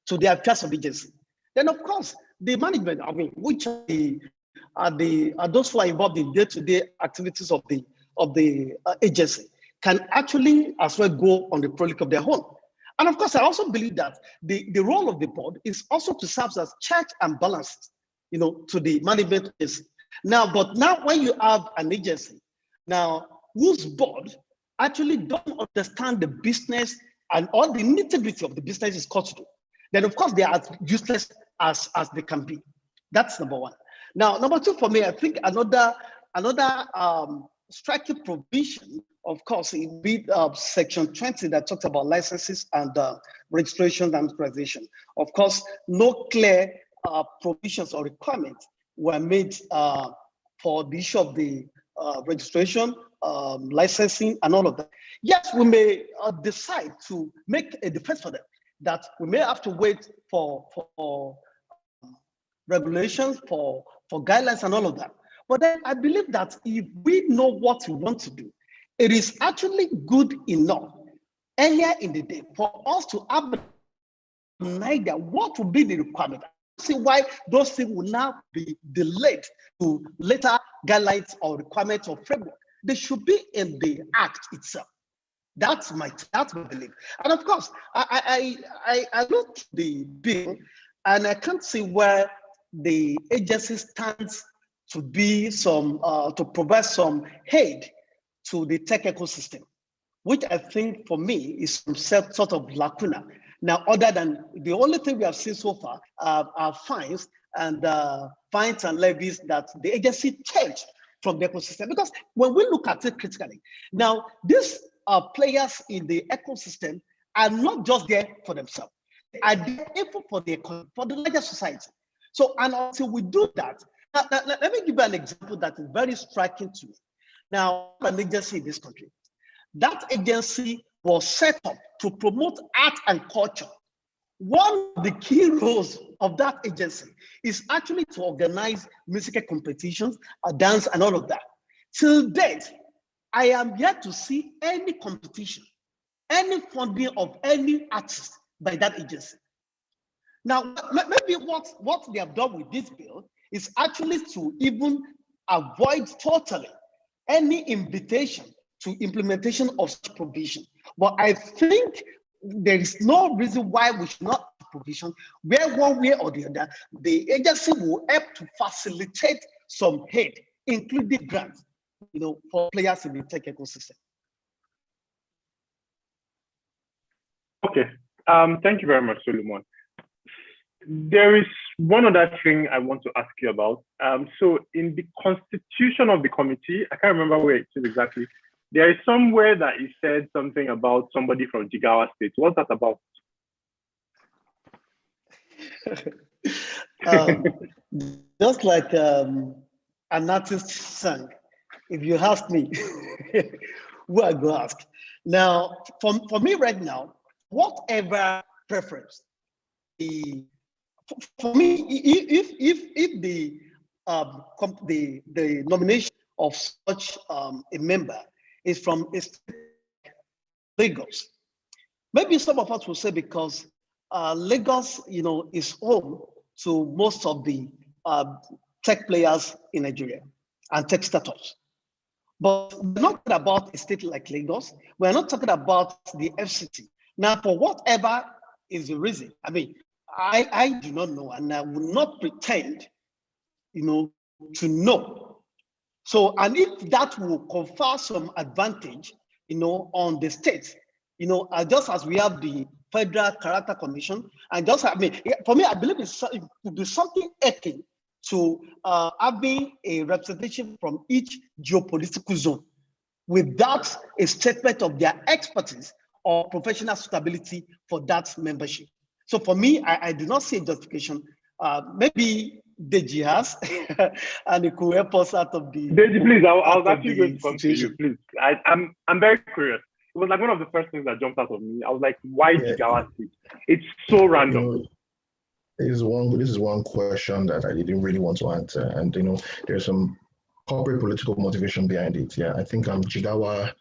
to the affairs of agency, then of course the management, which are those who are involved in day-to-day activities of the agency, can actually as well go on the frolic of their own. And of course, I also believe that the role of the board is also to serve as check and balances, to the management agency. But now when you have an agency, now whose board actually don't understand the business and all the nitty-gritty of the business is called to do, then of course they are as useless as they can be. That's number one. Now, number two for me, I think another striking provision, of course, in Section 20 that talks about licenses and registration and authorization. Of course, no clear provisions or requirements were made for the issue of the registration, licensing, and all of that. Yes, we may decide to make a defense for them. that we may have to wait for regulations, for guidelines and all of that. But then I believe that if we know what we want to do, it is actually good enough earlier in the day for us to have an idea what will be the requirement. See why those things will now be delayed to later guidelines or requirements or framework. They should be in the act itself. That's my belief. And of course, I looked at the bill and I can't see where the agency stands to be some to provide some aid to the tech ecosystem, which I think for me is some sort of lacuna. Now, other than the only thing we have seen so far are fines and levies that the agency takes from the ecosystem. Because when we look at it critically, now these players in the ecosystem are not just there for themselves; they are there even for the larger society. So, and until we do that, let me give you an example that is very striking to me. Now, an agency in this country, that agency was set up to promote art and culture. One of the key roles of that agency is actually to organize musical competitions, dance, and all of that. Till date, I am yet to see any competition, any funding of any artist by that agency. Now, maybe what they have done with this bill is actually to even avoid totally any invitation to implementation of such provision. But I think there is no reason why we should not have provision where one way or the other, the agency will help to facilitate some aid, including grants, for players in the tech ecosystem. Okay, thank you very much, Solomon. There is one other thing I want to ask you about. So in the constitution of the committee, I can't remember where it is exactly, there is somewhere that it said something about somebody from Jigawa State. What's that about? Just like an artist sang, if you ask me, who I go ask. Now, for me right now, whatever preference, for me, if the nomination of such a member is from Lagos, maybe some of us will say because Lagos, is home to most of the tech players in Nigeria and tech startups. But we're not talking about a state like Lagos. We're not talking about the FCT. Now, for whatever is the reason, I do not know, and I will not pretend, to know. So, and if that will confer some advantage, on the states, just as we have the Federal Character Commission, and just, for me, I believe it would be something akin to having a representation from each geopolitical zone without a statement of their expertise or professional suitability for that membership. So for me, I do not see a justification. Maybe Deji has, and it could help us out of the. Deji, please, I was actually going to come to you, please. I'm very curious. It was like one of the first things that jumped out of me. I was like, why Jigawa State? It's so random. This is one question that I didn't really want to answer, and there's some corporate political motivation behind it. Yeah, I think Jigawa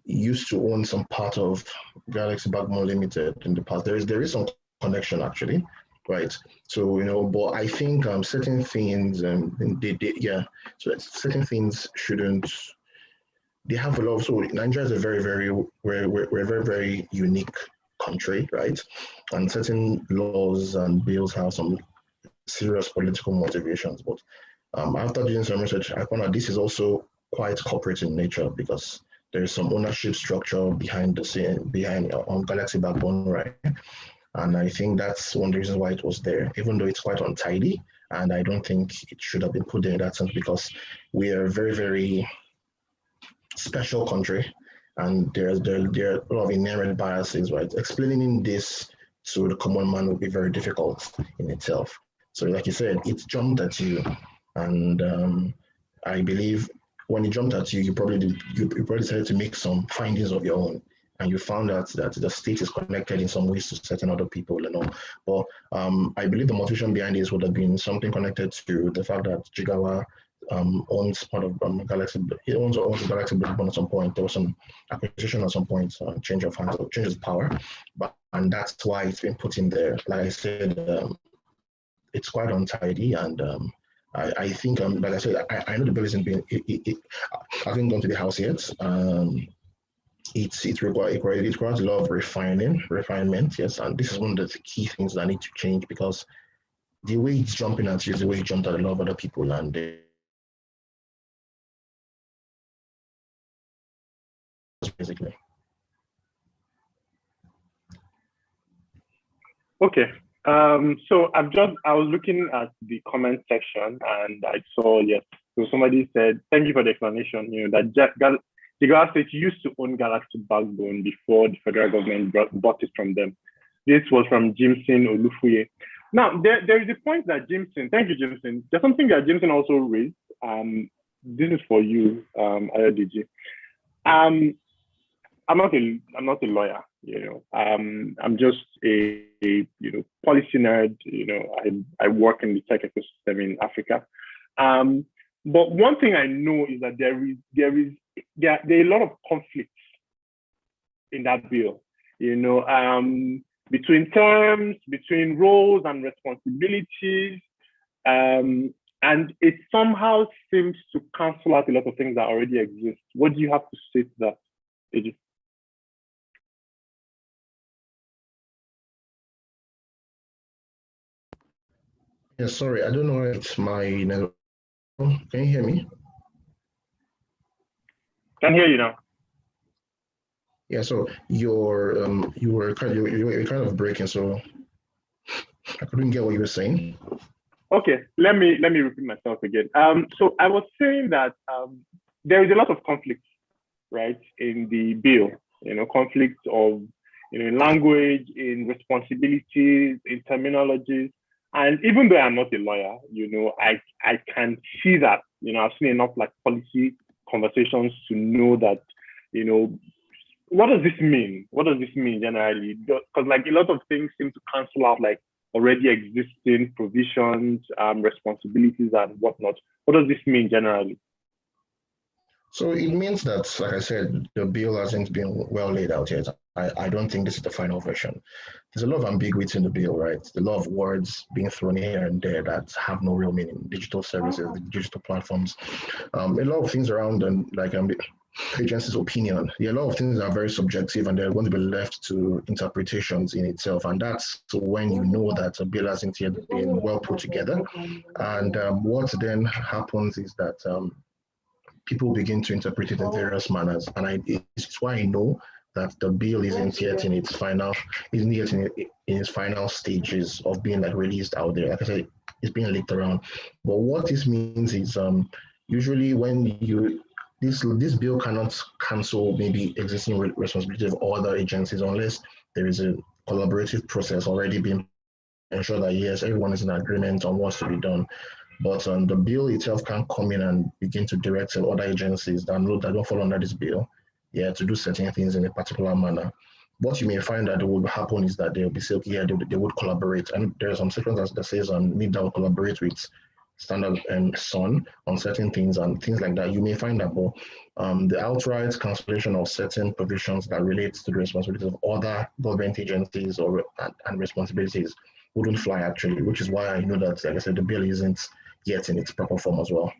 used to own some part of Galaxy Backbone Limited in the past. There is some connection actually, right? So but I think certain things certain things shouldn't. They have a lot of, so Nigeria is we're a very, very unique country, right? And certain laws and bills have some serious political motivations. But after doing some research, I found out this is also quite corporate in nature because there is some ownership structure behind the scene, on Galaxy Backbone, right? And I think that's one of the reasons why it was there, even though it's quite untidy. And I don't think it should have been put there in that sense because we are a very, very special country, and there are a lot of inherent biases, right? Explaining this to the common man would be very difficult in itself. So like you said, it jumped at you, and I believe when it jumped at you, you probably decided to make some findings of your own, and you found out that the state is connected in some ways to certain other people, But I believe the motivation behind this would have been something connected to the fact that Jigawa owns part of Galaxy. He owns the Galaxy Backbone at some point. There was some acquisition at some point, change of hands, change of power, and that's why it's been put in there. Like I said, it's quite untidy, and I think, like I said, I know the bill isn't being. I haven't gone to the house yet. It requires a lot of refinement, yes, and this is one of the key things that need to change, because the way it's jumping at you is the way it jumped at a lot of other people, and basically. Okay. So I was looking at the comment section and I saw, yes, so somebody said, thank you for the explanation, that Jigawa State used to own Galaxy Backbone before the federal government bought it from them. This was from Jimson Olufuye. Now, there is a point that Jimson, thank you, Jimson. There's something that Jimson also raised. This is for you, Ayodiji. I'm not a lawyer, I'm just a policy nerd. I work in the tech ecosystem in Africa. But one thing I know is that there are a lot of conflicts in that bill, between terms, between roles and responsibilities, and it somehow seems to cancel out a lot of things that already exist. What do you have to say to that, AJ? Yeah, sorry, I don't know if it's my network. Can you hear me? Can hear you now. Yeah, so you were kind of breaking, so I couldn't get what you were saying. Okay, let me repeat myself again. So I was saying that there is a lot of conflict, right, in the bill. Conflict of in language, in responsibilities, in terminologies. And even though I'm not a lawyer, I can see that. I've seen enough like policy conversations to know that, what does this mean? What does this mean generally? Because like a lot of things seem to cancel out like already existing provisions, responsibilities and whatnot. What does this mean generally? So it means that, like I said, the bill hasn't been well laid out yet. I don't think this is the final version. There's a lot of ambiguity in the bill, right? A lot of words being thrown here and there that have no real meaning. Digital services, the digital platforms, a lot of things around and like agency's opinion. There are a lot of things that are very subjective and they're going to be left to interpretations in itself. And that's when you know that a bill hasn't yet been well put together. And what then happens is that people begin to interpret it in various manners. And it's why I know that the bill isn't yet in its final stages of being like released out there. Like I said, it's being leaked around. But what this means is usually when this bill cannot cancel maybe existing responsibility of other agencies unless there is a collaborative process already being ensured that yes, everyone is in agreement on what's to be done. But the bill itself can't come in and begin to direct other agencies that don't fall under this bill, to do certain things in a particular manner. What you may find that will happen is that they'll be saying, they would collaborate. And there are some sections that says NITDA will collaborate with Standard and Sun on certain things and things like that. You may find that, but the outright cancellation of certain provisions that relates to the responsibilities of other government agencies and responsibilities wouldn't fly actually, which is why I know that, like I said, the bill isn't yet in its proper form as well.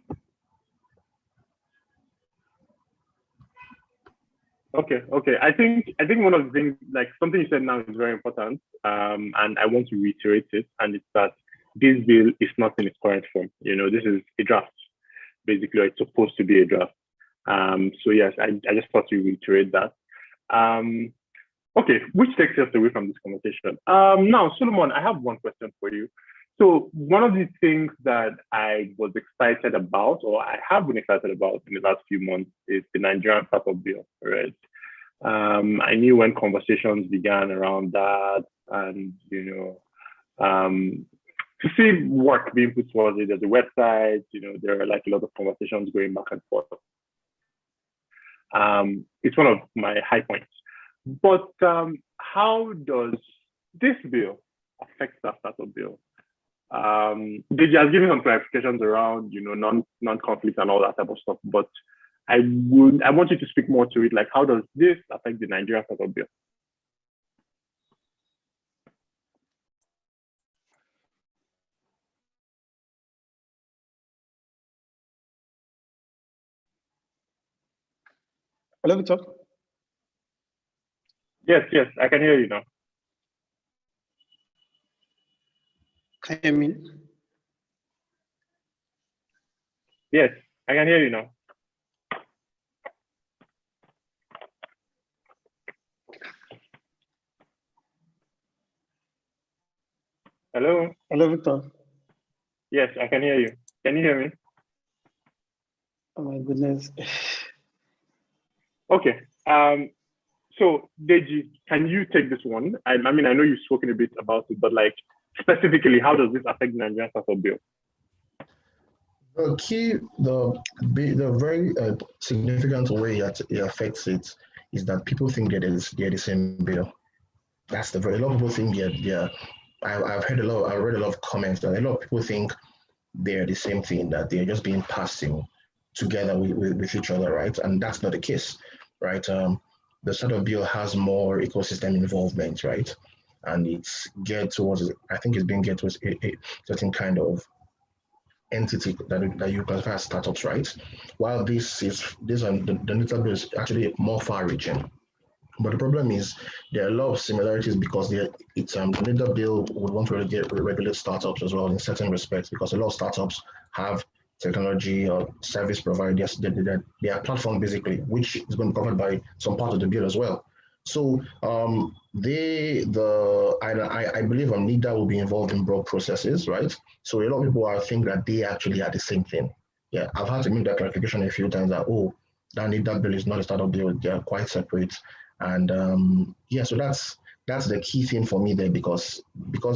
Okay. I think one of the things, like something you said now is very important, and I want to reiterate it, and it's that this bill is not in its current form. This is a draft, basically, or it's supposed to be a draft. So yes, I just thought to reiterate that. Okay, which takes us away from this conversation. Now, Solomon, I have one question for you. So one of the things that I was excited about, or I have been excited about in the last few months, is the Nigerian startup bill, right? I knew when conversations began around that, and to see work being put towards it, there's a website, there are like a lot of conversations going back and forth. It's one of my high points. But how does this bill affect that startup bill? They has given some clarifications around, non-conflict and all that type of stuff. But I want you to speak more to it. Like, how does this affect the Nigerian startup bill? Hello, Victor. Yes, I can hear you now. Can you hear me? Yes, I can hear you now. Hello? Hello, Victor. Yes, I can hear you. Can you hear me? Oh my goodness. Okay. So Deji, can you take this one? I mean, I know you've spoken a bit about it, but like specifically, how does this affect the Nigerian startup bill? The very significant way that it affects it is that people think that they're the same bill. That's a lot of people think I've read a lot of comments that a lot of people think they're the same thing, that they're just being passed together with each other, right? And that's not the case, right? The startup bill has more ecosystem involvement, right? And it's geared towards, I think it's being geared towards a certain kind of entity that you classify as startups, right? While the NITDA bill is actually more far-reaching. But the problem is there are a lot of similarities because the NITDA bill would want to regulate startups as well in certain respects, because a lot of startups have technology or service providers, their platform basically, which is going to be covered by some part of the bill as well. So I believe NIDA will be involved in broad processes, right? So a lot of people think that they actually are the same thing. Yeah, I've had to make that clarification a few times that, that NIDA bill is not a startup bill, they are quite separate. And so that's the key thing for me there, because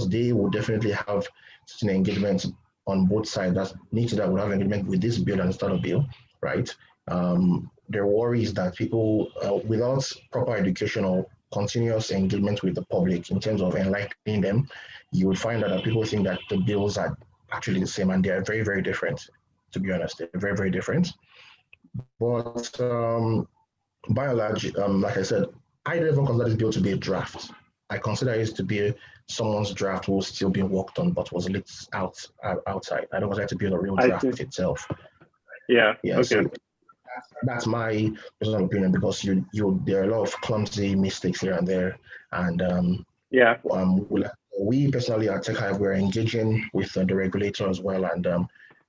they will definitely have certain engagement on both sides. That NITDA will have engagement with this bill and the startup bill, right? Their worry is that people, without proper education or continuous engagement with the public in terms of enlightening them, you will find that people think that the bills are actually the same, and they are very, very different. To be honest, they're very, very different. But by and large, like I said, I never consider this bill to be a draft. I consider it to be someone's draft who was still being worked on but was leaked outside. I don't consider it to be a real draft itself. Yeah. Okay. So that's my personal opinion, because there are a lot of clumsy mistakes here and there, and we personally at Tech Hive, we're engaging with the regulator as well, and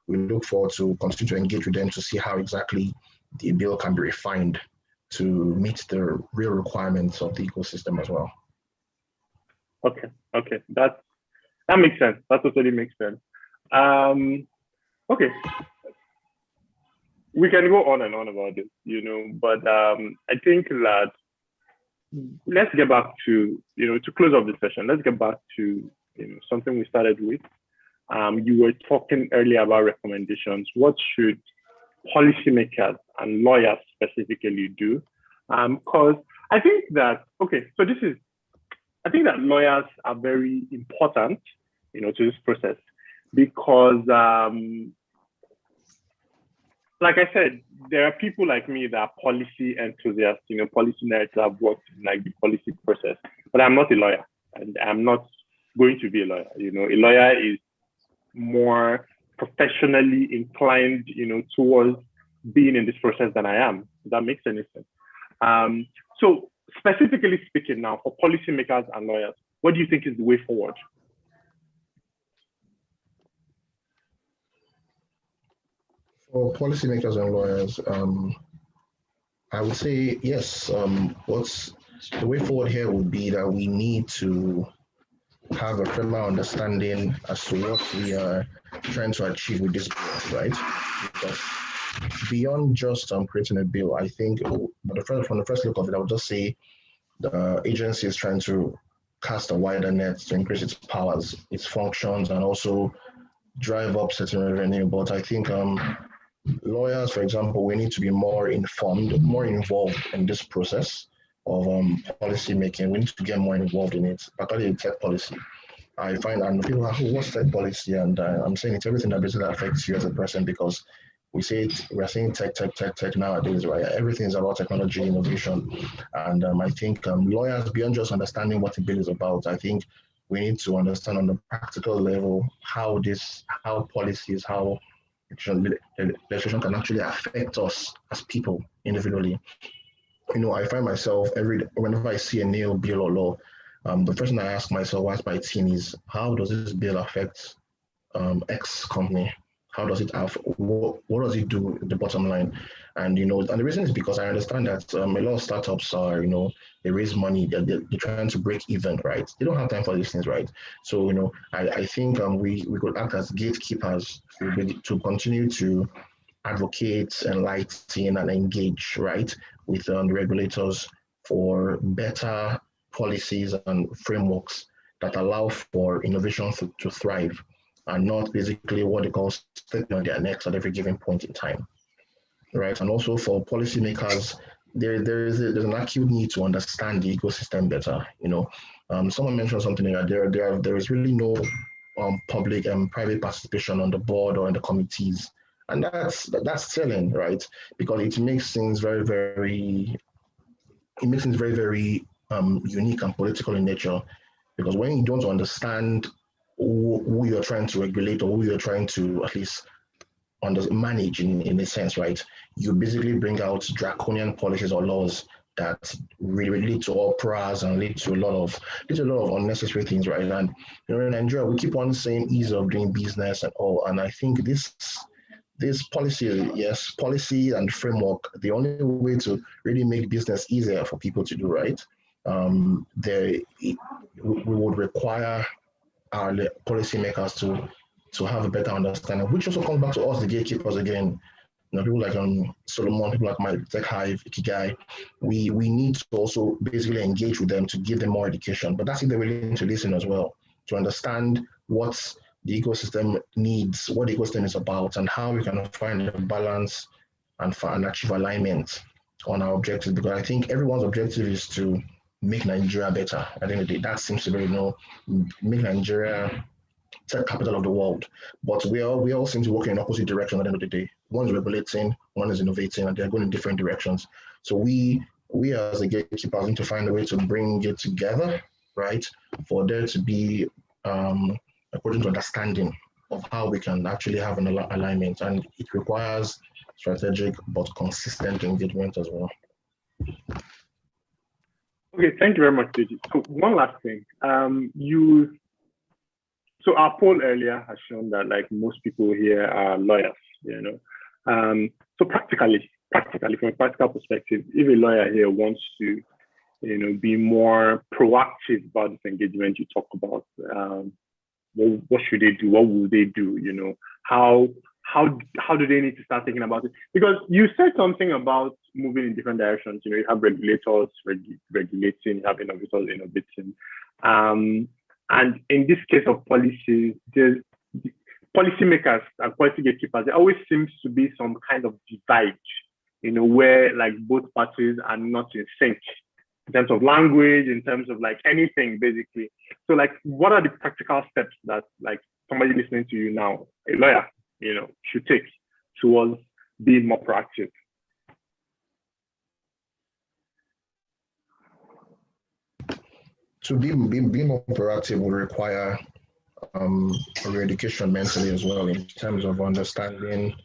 we look forward to continue to engage with them to see how exactly the bill can be refined to meet the real requirements of the ecosystem as well. Okay, that makes sense. That totally makes sense. Okay, we can go on and on about this, but I think that let's get back to, to close off the session, let's get back to, something we started with. You were talking earlier about recommendations. What should policymakers and lawyers specifically do? Because I think that, I think that lawyers are very important, to this process, because, like I said, there are people like me that are policy enthusiasts, policy nerds that have worked in like the policy process, but I'm not a lawyer, and I'm not going to be a lawyer. A lawyer is more professionally inclined, towards being in this process than I am. If that makes any sense. So specifically speaking now, for policymakers and lawyers, what do you think is the way forward? For policymakers and lawyers, I would say yes. What's the way forward here would be that we need to have a firmer understanding as to what we are trying to achieve with this bill, right? Because beyond just creating a bill, I think, from the first look of it, I would just say the agency is trying to cast a wider net to increase its powers, its functions, and also drive up certain revenue. But I think lawyers, for example, we need to be more informed, more involved in this process. policy making. We need to get more involved in it, particularly in tech policy. I find, and people are, oh, what's tech policy? And I'm saying it's everything that basically affects you as a person, because we're saying tech nowadays, right? Everything is about technology, innovation. And I think lawyers, beyond just understanding what the bill is about, I think we need to understand on the practical level how policies, how legislation can actually affect us as people individually. I find myself whenever I see a new bill or law, the first thing I ask myself, ask my team is, how does this bill affect X company? How does it have, what does it do the bottom line? And, and the reason is because I understand that a lot of startups are, they raise money, they're trying to break even, right? They don't have time for these things, right? So, I think we could act as gatekeepers to continue to advocate, enlighten, and engage, right, with the regulators for better policies and frameworks that allow for innovation to thrive, and not basically what they call stepping on their necks at every given point in time, right? And also for policymakers, there's an acute need to understand the ecosystem better. Someone mentioned something like there is really no public and private participation on the board or in the committees, and that's telling, right? Because it makes things very, very unique and political in nature. Because when you don't understand who you're trying to regulate, or who you're trying to at least manage in a sense, right? You basically bring out draconian policies or laws that really lead to uproars and lead to a lot of unnecessary things, right? And in Nigeria, we keep on saying ease of doing business and all, and I think this policy and framework, the only way to really make business easier for people to do, right? We would require our policymakers to have a better understanding, which also comes back to us, the gatekeepers again. People like Solomon, people like my Tech Hive, Ikigai, we need to also basically engage with them to give them more education. But that's if they're willing to listen as well, to understand what the ecosystem needs, what the ecosystem is about, and how we can find a balance and achieve alignment on our objectives. Because I think everyone's objective is to make Nigeria better. At the end of the day, that seems to be, make Nigeria tech capital of the world. But we all seem to work in opposite directions at the end of the day. One is regulating, one is innovating, and they're going in different directions. So we as a gatekeeper need to find a way to bring it together, right? For there to be according to understanding of how we can actually have an alignment, and it requires strategic but consistent engagement as well. Okay, thank you very much, Deji. So one last thing, so our poll earlier has shown that like most people here are lawyers, so practically from a practical perspective, if a lawyer here wants to, be more proactive about this engagement you talk about, what should they do? What will they do? How do they need to start thinking about it? Because you said something about moving in different directions. You have regulators regulating, you have innovators innovating. And in this case of policies, there's policymakers and policy gatekeepers, there always seems to be some kind of divide, where like both parties are not in sync in terms of language, in terms of like anything, basically. So like, what are the practical steps that like somebody listening to you now, a lawyer, should take towards being more proactive? To be more proactive will require education mentally as well, in terms of understanding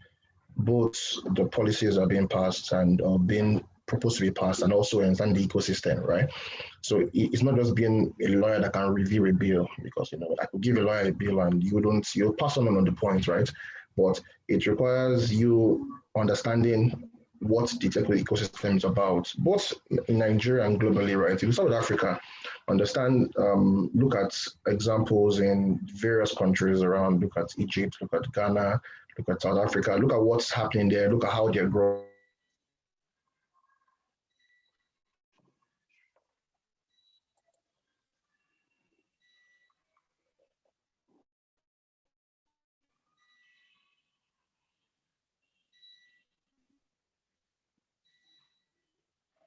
both the policies that are being passed and being proposed to be passed, and also understand the ecosystem, right? So it's not just being a lawyer that can review a bill, because I could give a lawyer a bill and you'll pass on the points, right? But it requires you understanding what the technical ecosystem is about, both in Nigeria and globally, right? If you start with Africa, understand, look at examples in various countries around, look at Egypt, look at Ghana, look at South Africa, look at what's happening there, look at how they're growing.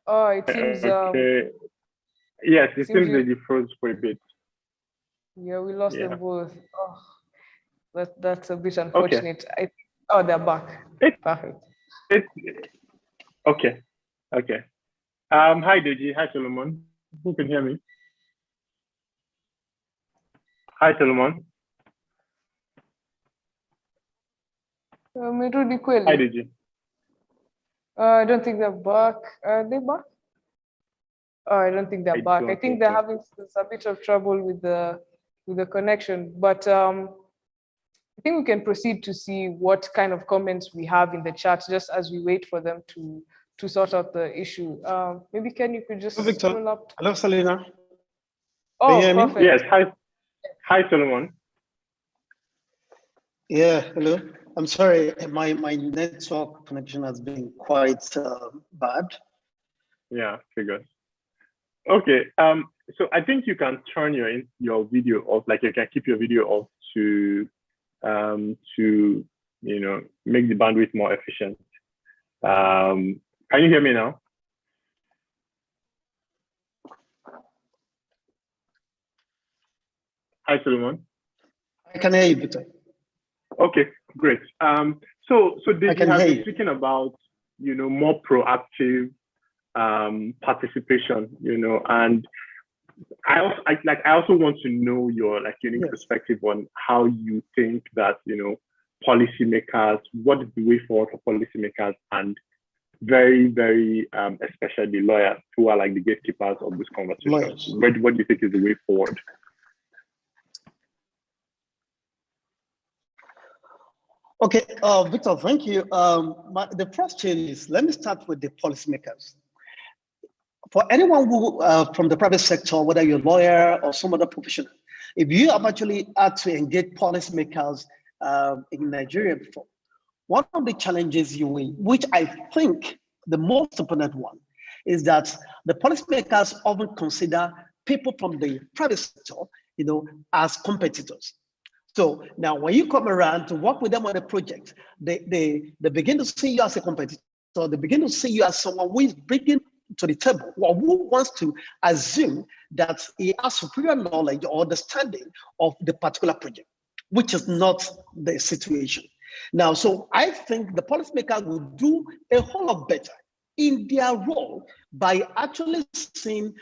Oh, it seems okay. Yes, it seems you, that you froze for a bit. yeah, we lost Yeah. them both. Oh, that's a bit Okay. unfortunate. Oh, they're back. Perfect. Okay. Okay. Hi Deji. Hi Solomon. Who can hear me? Hi Solomon. Hi Deji. I don't think they're back. Are they back? Oh, I don't think they're back. I think they're having a bit of trouble with the connection. But I think we can proceed to see what kind of comments we have in the chat, just as we wait for them to sort out the issue. Maybe Ken, you could just scroll up. Hello, Selena. Oh, perfect. Yes. Hi Solomon. Yeah. Hello. I'm sorry. My network connection has been quite bad. Yeah. Figures. Okay. So I think you can turn your video off. Like you can keep your video off to make the bandwidth more efficient. Can you hear me now? Hi, Solomon. I can hear you, Peter. Okay, great. So did you have been speaking about more proactive participation, and I also want to know your unique perspective on how you think that policymakers, what is the way forward for policymakers, and very, very especially lawyers who are the gatekeepers of this conversation. What do you think is the way forward? Okay, Victor, thank you. The first thing is, let me start with the policymakers. For anyone who from the private sector, whether you're a lawyer or some other professional, if you have actually had to engage policymakers in Nigeria before, one of the challenges you will, which I think the most important one, is that the policymakers often consider people from the private sector, as competitors. So now when you come around to work with them on a project, they begin to see you as a competitor. So they begin to see you as someone who is bringing to the table, or who wants to assume that he has superior knowledge or understanding of the particular project, which is not the situation. Now, so I think the policymakers will do a whole lot better in their role by actually seeing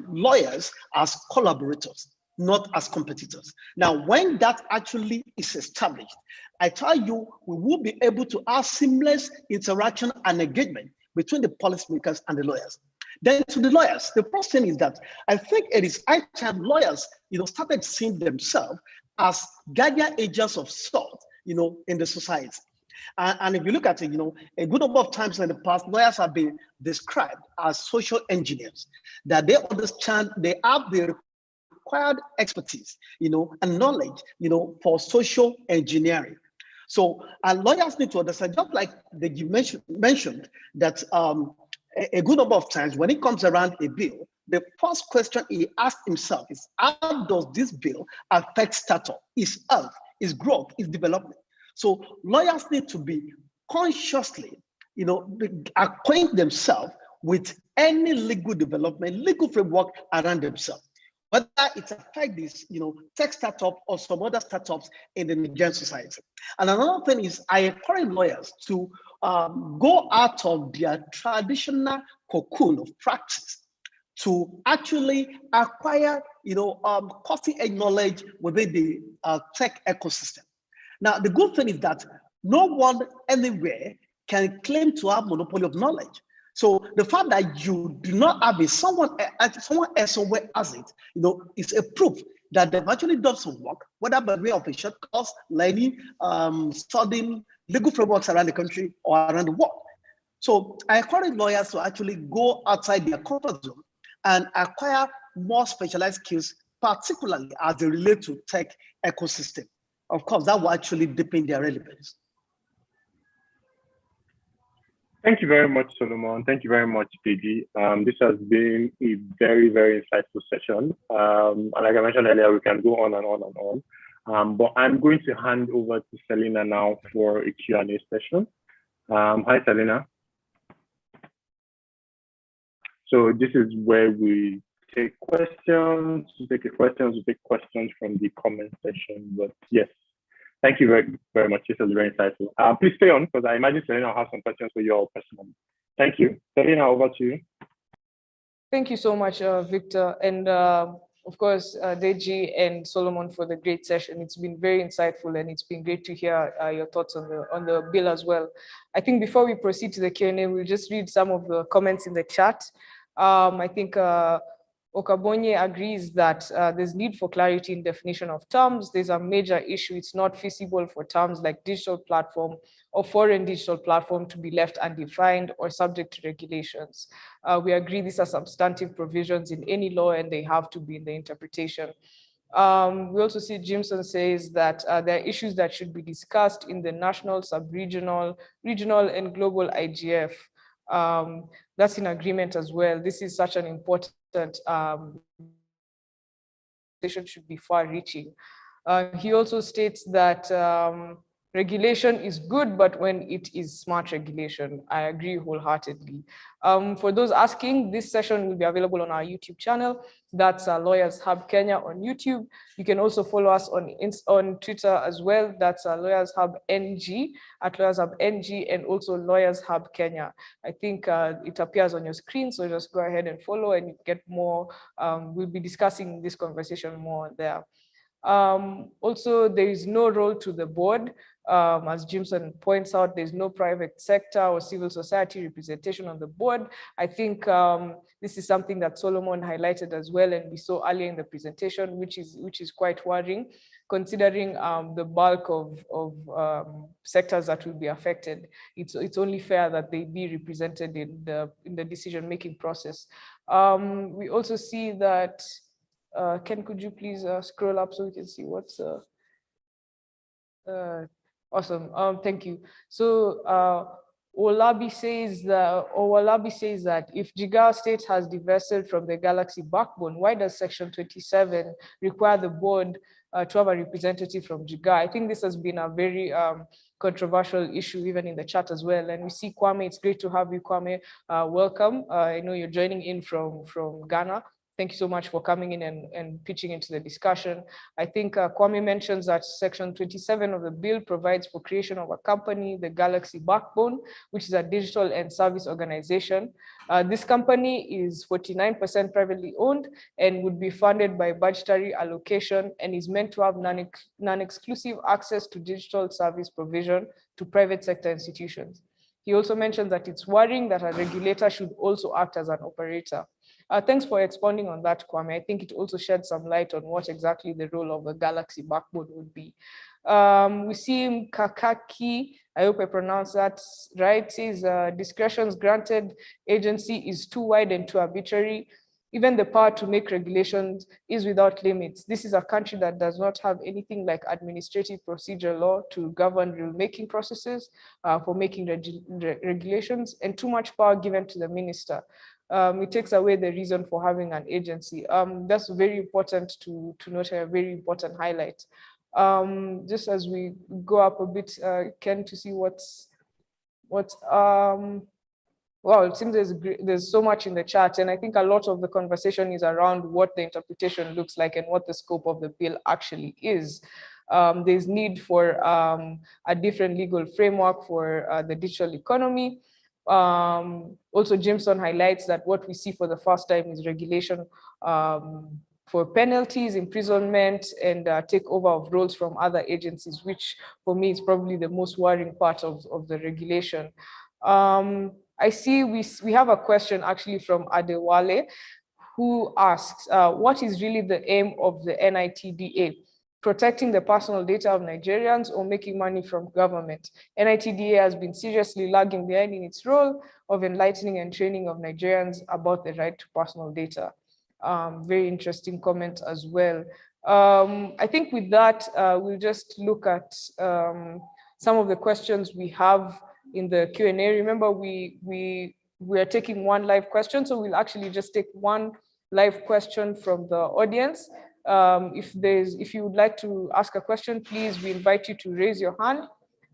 lawyers as collaborators, not as competitors. Now, when that actually is established, I tell you, we will be able to have seamless interaction and engagement between the policymakers and the lawyers. Then to the lawyers, the first thing is that I think it is high time lawyers, started seeing themselves as guardian agents of sort, in the society. And if you look at it, a good number of times in the past, lawyers have been described as social engineers, that they understand, they have the required expertise, and knowledge, for social engineering. So lawyers need to understand, just like you mentioned that a good number of times when it comes around a bill, the first question he asks himself is, how does this bill affect startup, its health, its growth, its development? So lawyers need to be consciously, acquaint themselves with any legal development, legal framework around themselves, whether it affects this, tech startup or some other startups in the Nigerian society. And another thing is, I encourage lawyers to go out of their traditional cocoon of practice to actually acquire, cutting-edge knowledge within the tech ecosystem. Now, the good thing is that no one anywhere can claim to have monopoly of knowledge. So the fact that you do not have it, someone else somewhere has it, is a proof that they've actually done some work, whether by way of a short course, learning, studying legal frameworks around the country or around the world. So I encourage lawyers to actually go outside their comfort zone and acquire more specialized skills, particularly as they relate to tech ecosystem. Of course, that will actually deepen their relevance. Thank you very much, Solomon. Thank you very much, Deji. This has been a very, very insightful session. And like I mentioned earlier, we can go on and on and on. But I'm going to hand over to Selena now for a Q&A session. Hi, Selena. So this is where we take questions, we take questions from the comment section. But yes, thank you very, very much. This was very insightful. Please stay on because I imagine Selena will have some questions for you all personally. Thank you. Selena, over to you. Thank you so much, Victor. And of course, Deji and Solomon for the great session. It's been very insightful and it's been great to hear your thoughts on the bill as well. I think before we proceed to the Q&A, we'll just read some of the comments in the chat. I think Okabonye agrees that there's need for clarity in definition of terms. There's a major issue. It's not feasible for terms like digital platform or foreign digital platform to be left undefined or subject to regulations. We agree these are substantive provisions in any law and they have to be in the interpretation. We also see Jimson says that there are issues that should be discussed in the national, sub-regional, regional, and global IGF. That's in agreement as well. This is such an important should be far-reaching. He also states that regulation is good, but when it is smart regulation. I agree wholeheartedly. For those asking, this session will be available on our YouTube channel. That's Lawyers Hub Kenya on YouTube. You can also follow us on Twitter as well. That's Lawyers Hub NG, at Lawyers Hub NG, and also Lawyers Hub Kenya. I think it appears on your screen, so just go ahead and follow and you get more. We'll be discussing this conversation more there. Also, there is no role to the board. As Jimson points out, there's no private sector or civil society representation on the board. I think this is something that Solomon highlighted as well, and we saw earlier in the presentation, which is quite worrying, considering the bulk of sectors that will be affected. It's only fair that they be represented in the decision-making process. We also see that. Ken, could you please scroll up so we can see what's awesome. Thank you. So Owolabi says that if Jigawa State has divested from the Galaxy backbone, why does Section 27 require the board to have a representative from Jigawa? I think this has been a very controversial issue even in the chat as well. And we see Kwame. It's great to have you, Kwame. Welcome. I know you're joining in from Ghana. Thank you so much for coming in and pitching into the discussion. I think Kwame mentions that Section 27 of the bill provides for creation of a company, the Galaxy Backbone, which is a digital and service organization. This company is 49% privately owned and would be funded by budgetary allocation and is meant to have non-exclusive access to digital service provision to private sector institutions. He also mentioned that it's worrying that a regulator should also act as an operator. Thanks for expounding on that, Kwame. I think it also sheds some light on what exactly the role of a Galaxy backbone would be. We see Kakaki, I hope I pronounced that right, says discretions granted agency is too wide and too arbitrary. Even the power to make regulations is without limits. This is a country that does not have anything like administrative procedure law to govern rulemaking processes for making regulations, and too much power given to the minister. It takes away the reason for having an agency. That's very important to note, a very important highlight. Just as we go up a bit, Ken, to see what's well, it seems there's so much in the chat, and I think a lot of the conversation is around what the interpretation looks like and what the scope of the bill actually is. There's need for a different legal framework for the digital economy. Also, Jameson highlights that what we see for the first time is regulation for penalties, imprisonment, and takeover of roles from other agencies, which for me is probably the most worrying part of the regulation. I see we have a question actually from Adewale, who asks, what is really the aim of the NITDA? Protecting the personal data of Nigerians or making money from government? NITDA has been seriously lagging behind in its role of enlightening and training of Nigerians about the right to personal data. Very interesting comment as well. I think with that, we'll just look at some of the questions we have in the Q&A. Remember, we are taking one live question, so we'll actually just take one live question from the audience. If you would like to ask a question, please, we invite you to raise your hand.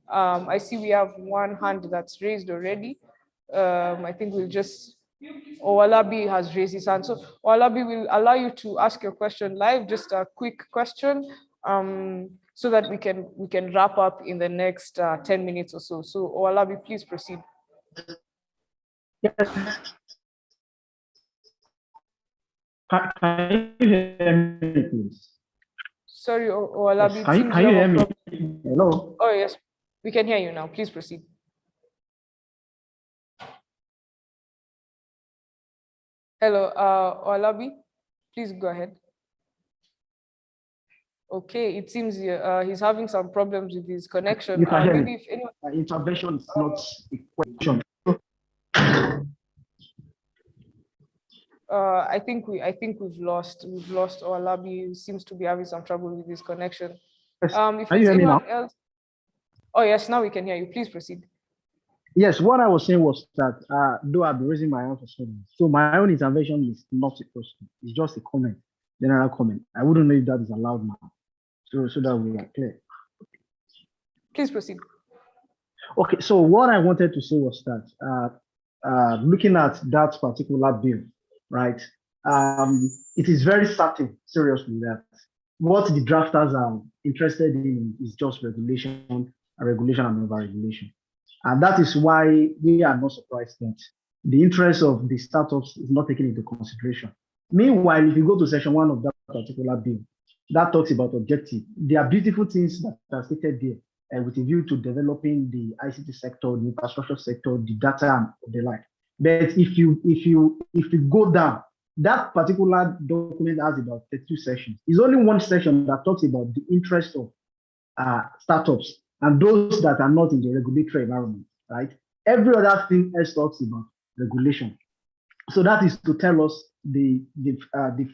I see we have one hand that's raised already. I think we'll just Owalabi has raised his hand. So Owalabi will allow you to ask your question live, just a quick question, so that we can wrap up in the next 10 minutes or so. So Owalabi, please proceed. Yes. Can you hear me, please? Sorry, Owalabi. Yes. Can you hear me? Hello? Oh, yes. We can hear you now. Please proceed. Hello, Owalabi. Please go ahead. Okay, it seems he's having some problems with his connection. You can hear Maybe me. if anyone... Intervention is not a question. I think we've lost Owalabi. He seems to be having some trouble with his connection. Yes. If Can you hear me now? else, oh yes, now we can hear you. Please proceed. Yes, what I was saying was that though I've been raising my hand for students, so my own intervention is not a question. It's just a comment, general comment. I wouldn't know if that is allowed now, so that we are clear. Please proceed. Okay, so what I wanted to say was that looking at that particular bill, right? It is very certain, seriously, that what the drafters are interested in is just regulation and over-regulation. And that is why we are not surprised that the interest of the startups is not taken into consideration. Meanwhile, if you go to section 1 of that particular bill, that talks about objective. There are beautiful things that are stated there with a view to developing the ICT sector, the infrastructure sector, the data and the like. But if you go down, that particular document has about 32 sections. It's only one section that talks about the interest of startups and those that are not in the regulatory environment, right? Every other thing else talks about regulation. So that is to tell us the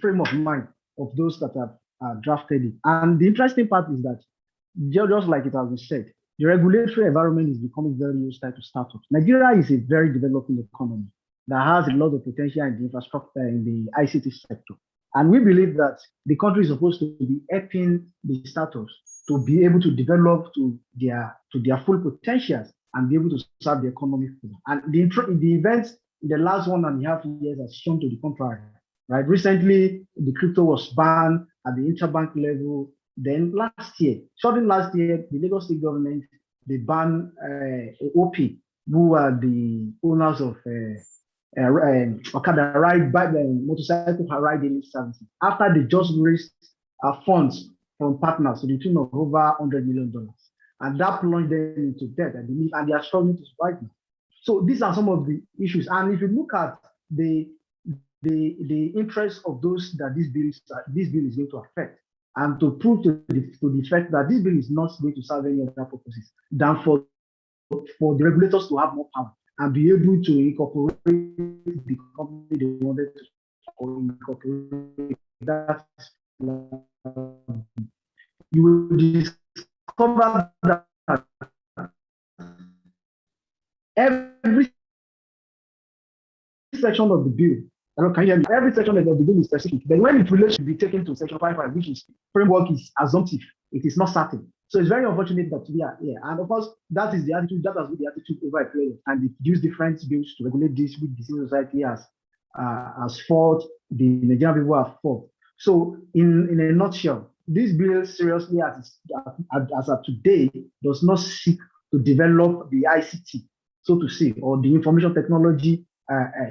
frame of mind of those that have drafted it. And the interesting part is that, just like it has been said, the regulatory environment is becoming very hostile to startups. Nigeria is a very developing economy that has a lot of potential in the infrastructure, in the ICT sector. And we believe that the country is supposed to be helping the startups to be able to develop to their full potentials and be able to serve the economy. And the events in the last 1.5 years has shown to the contrary. Right? Recently, the crypto was banned at the interbank level. Then shortly last year, the Lagos State government, they banned OP, who are the owners of Okada ride, motorcycle ride services, after they just raised funds from partners to the tune of over $100 million. And that plunged them into debt, I believe, and they are struggling to survive now. So these are some of the issues. And if you look at the interest of those that this bill is going to affect, and to prove to the effect that this bill is not going to serve any other purposes than for the regulators to have more power and be able to incorporate the company they wanted to incorporate. That's you will discover that every section of the bill, can you hear me? Every section of the bill is specific. Then when it relates to be taken to section 5, which is framework, is assumptive. It is not certain. So it's very unfortunate that we are here. And of course, that is the attitude, that has been the attitude over a period. And they use different bills to regulate this, which the civil society has fought, the Nigerian people have fought. So in a nutshell, this bill seriously as of today does not seek to develop the ICT, so to say, or the information technology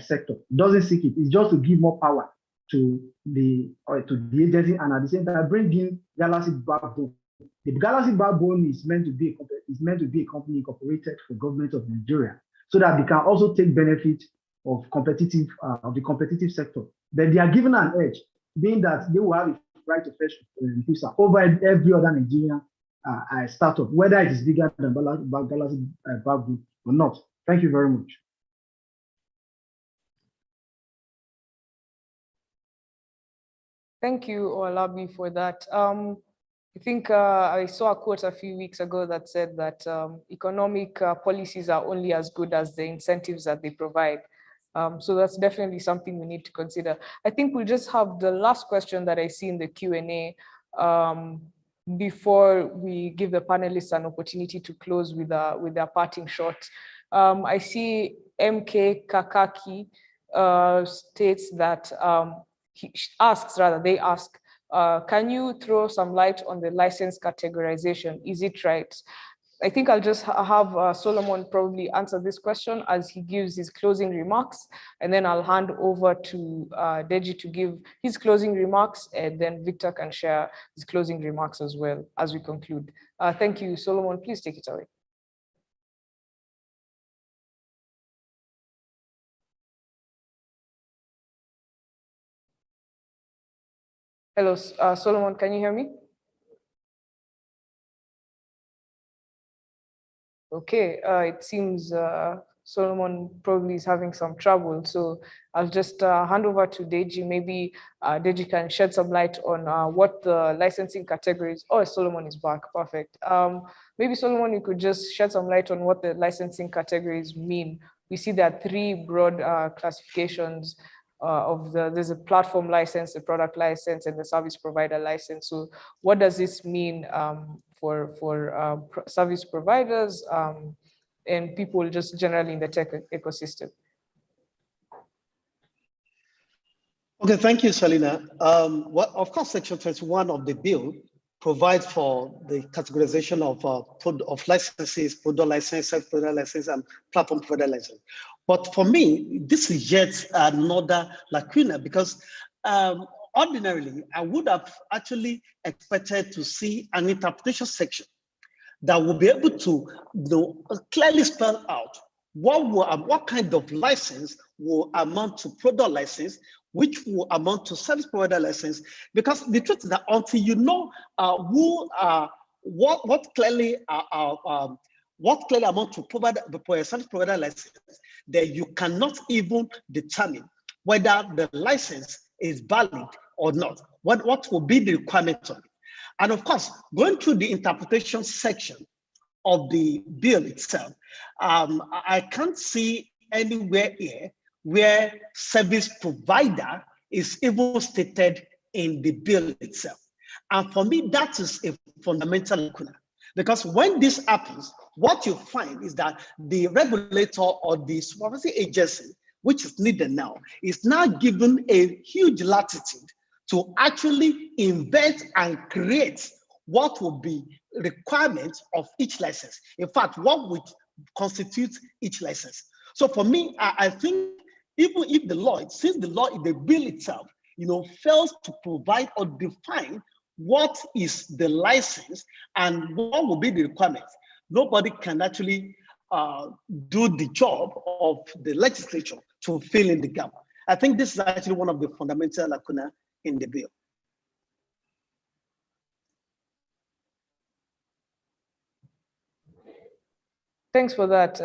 sector. It doesn't seek it. It's just to give more power to the agency, and at the same time bring in Galaxy backbone. The Galaxy backbone is meant to be a company incorporated for government of Nigeria, so that they can also take benefit of the competitive sector. But they are given an edge, being that they will have a right to fetch refusal over every other Nigerian startup, whether it is bigger than Galaxy backbone or not. Thank you very much. Thank you, Olabi, for that. I think I saw a quote a few weeks ago that said that economic policies are only as good as the incentives that they provide. So that's definitely something we need to consider. I think we'll just have the last question that I see in the Q&A before we give the panelists an opportunity to close with their parting shot. I see MK Kakaki states that they ask, can you throw some light on the license categorization? Is it right? I think I'll just have Solomon probably answer this question as he gives his closing remarks, and then I'll hand over to Deji to give his closing remarks, and then Victor can share his closing remarks as well as we conclude. Thank you, Solomon. Please take it away. Hello, Solomon, can you hear me? Okay, it seems Solomon probably is having some trouble, so I'll just hand over to Deji. Maybe Deji can shed some light on what the licensing categories. Oh, Solomon is back, perfect. Maybe Solomon, you could just shed some light on what the licensing categories mean. We see there are three broad classifications there's a platform license, a product license, and the service provider license. So what does this mean for service providers and people just generally in the tech ecosystem? Okay, thank you, Selina. Well, of course, Section 21 of the bill provides for the categorization of licenses, product license, self-provider license, and platform provider license. But for me, this is yet another lacuna because ordinarily, I would have actually expected to see an interpretation section that will be able to clearly spell out what kind of license will amount to product license, which will amount to service provider license, because the truth is that until you know what clearly amount to service provider license, then you cannot even determine whether the license is valid or not. What will be the requirement of it? And of course, going through the interpretation section of the bill itself, I can't see anywhere here where service provider is even stated in the bill itself. And for me, that is a fundamental lacuna. Because when this happens, what you find is that the regulator or the supervisory agency, which is NITDA now, is now given a huge latitude to actually invent and create what will be requirements of each license. In fact, what would constitute each license. So for me, I think even if the law, since the law in the bill itself, fails to provide or define what is the license and what will be the requirements, nobody can actually do the job of the legislature to fill in the gap. I think this is actually one of the fundamental lacuna in the bill. Thanks for that,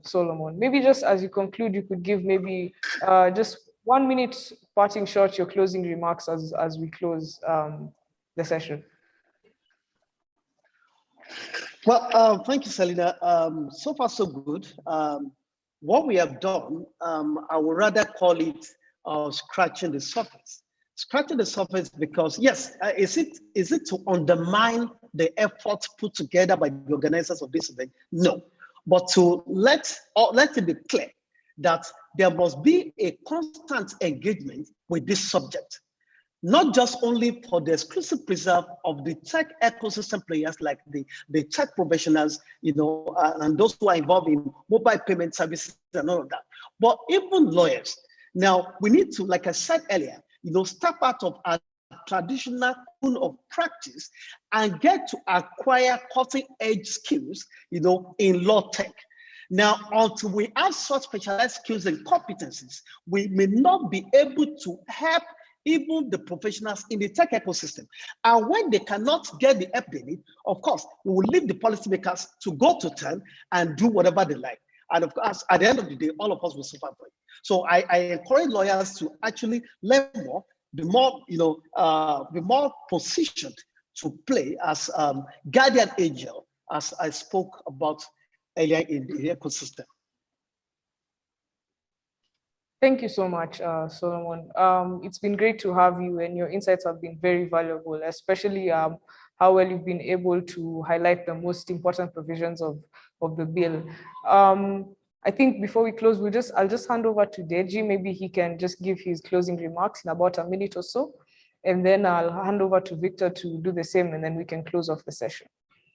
Solomon. Maybe just as you conclude, you could give maybe just 1 minute parting short, your closing remarks as we close the session. Well, thank you, Selina. So far, so good. What we have done, I would rather call it scratching the surface. Scratching the surface because, yes, is it to undermine the efforts put together by the organizers of this event? No. But to let it be clear that there must be a constant engagement with this subject, not just only for the exclusive preserve of the tech ecosystem players like the tech professionals, and those who are involved in mobile payment services and all of that, but even lawyers. Now, we need to, like I said earlier, step out of our traditional pool of practice and get to acquire cutting-edge skills, in law tech. Now, until we have such specialized skills and competencies, we may not be able to help even the professionals in the tech ecosystem. And when they cannot get the help they need, of course, we will leave the policymakers to go to town and do whatever they like. And of course, at the end of the day, all of us will suffer for it. So I encourage lawyers to actually learn more, be more positioned to play as guardian angel, as I spoke about earlier in the ecosystem. Thank you so much, Solomon. It's been great to have you, and your insights have been very valuable, especially how well you've been able to highlight the most important provisions of the bill. I think before we close, I'll just hand over to Deji. Maybe he can just give his closing remarks in about a minute or so. And then I'll hand over to Victor to do the same, and then we can close off the session.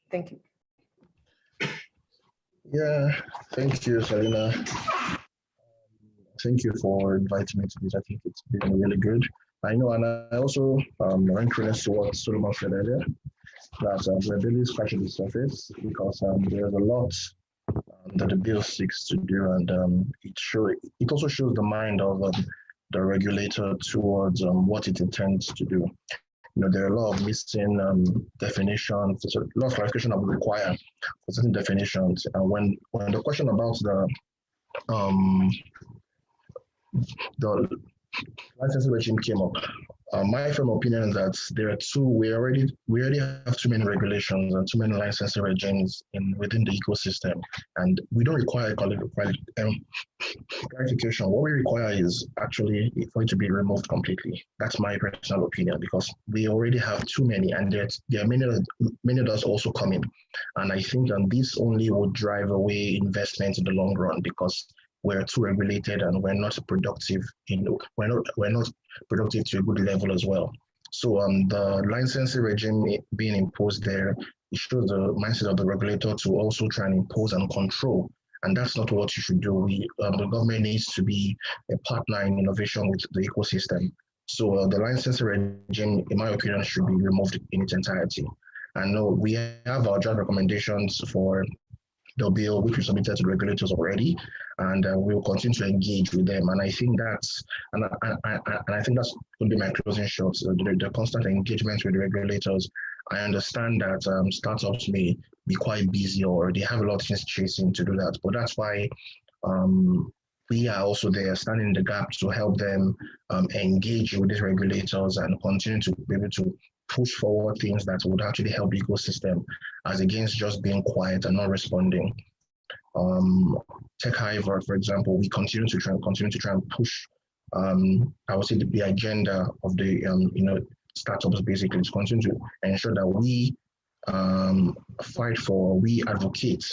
Thank you. Yeah, thank you, Selina. Thank you for inviting me to this. I think it's been really good. I know, and I also encourage to what Solomon said earlier, that we're really scratching the surface because there's a lot that the bill seeks to do, and it also shows the mind of the regulator towards what it intends to do. You know, there are a lot of missing definitions, a lot of clarification that will require for certain definitions. And when the question about the licensing regime came up, my firm opinion is that there are we already have too many regulations and too many licensing regimes within the ecosystem, and we don't require clarification. What we require is actually for it to be removed completely. That's my personal opinion, because we already have too many, and there are many others also coming, and I think that this only would drive away investment in the long run, because we're too regulated and we're not productive. We're not productive to a good level as well. So the licensing regime being imposed there, it shows the mindset of the regulator to also try and impose and control. And that's not what you should do. The government needs to be a partner in innovation with the ecosystem. So the licensing regime, in my opinion, should be removed in its entirety. And we have our draft recommendations for the bill, which we submitted to the regulators already, and we will continue to engage with them. And I think that's going to be my closing shot. The constant engagement with the regulators. I understand that startups may be quite busy or they have a lot of things chasing to do that, but that's why we are also there, standing in the gap to help them engage with these regulators and continue to be able to push forward things that would actually help the ecosystem, as against just being quiet and not responding. Tech Hive, for example, we continue to try and push. I would say the agenda of the startups basically is continue to ensure that we we advocate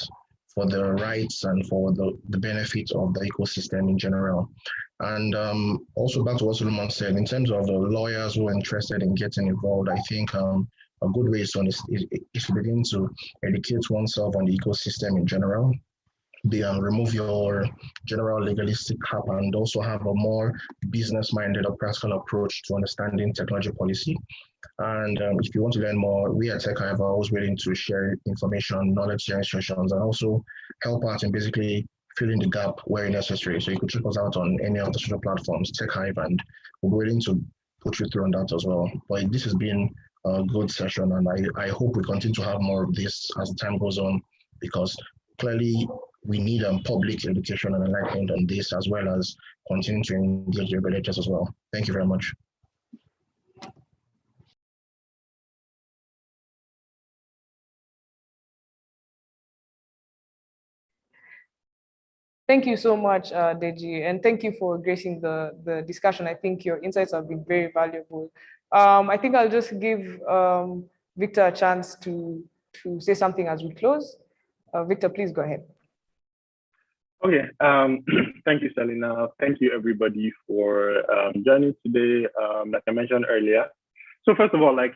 for the rights and for the benefits of the ecosystem in general. And also back to what Solomon said, in terms of the lawyers who are interested in getting involved, I think a good way is to begin to educate oneself on the ecosystem in general. Remove your general legalistic cap and also have a more business-minded or practical approach to understanding technology policy. And if you want to learn more, we at Tech Hive are always willing to share information, knowledge sharing sessions, and also help out in basically filling the gap where necessary. So you could check us out on any of the social platforms, Tech Hive, and we're willing to put you through on that as well. But this has been a good session, and I hope we continue to have more of this as the time goes on, because clearly we need public education and enlightenment on this, as well as continue to engage the regulators as well. Thank you very much. Thank you so much, Deji, and thank you for gracing the discussion. I think your insights have been very valuable. I think I'll just give Victor a chance to say something as we close. Victor, please go ahead. Okay, thank you, Selina. Thank you, everybody, for joining today. Like I mentioned earlier. So first of all, I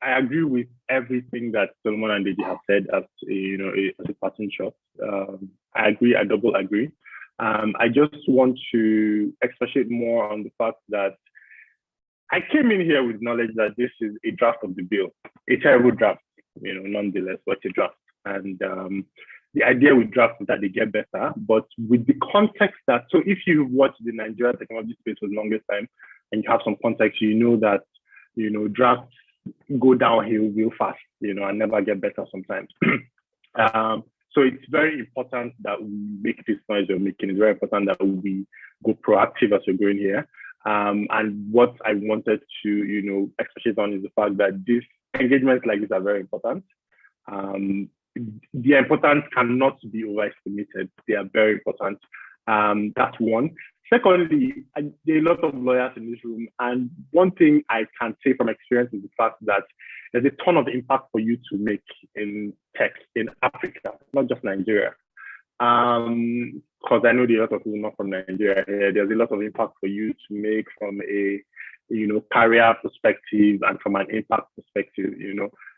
agree with everything that Solomon and Deji have said as a passing shot. I agree, I double agree. I just want to expatiate more on the fact that I came in here with knowledge that this is a draft of the bill, a terrible draft, nonetheless, but a draft. And the idea with drafts is that they get better, but with the context that, so if you've watched the Nigerian technology space for the longest time and you have some context, you know that drafts go downhill real fast, and never get better sometimes. So it's very important that we make this noise we're making. It's very important that we go proactive as we're going here. And what I wanted to, expatiate on is the fact that these engagements like this are very important. Their importance cannot be overestimated. They are very important. That's one. Secondly, there are a lot of lawyers in this room, and one thing I can say from experience is the fact that there's a ton of impact for you to make in tech in Africa, not just Nigeria. because I know there are a lot of people not from Nigeria here. There's a lot of impact for you to make from a career perspective and from an impact perspective.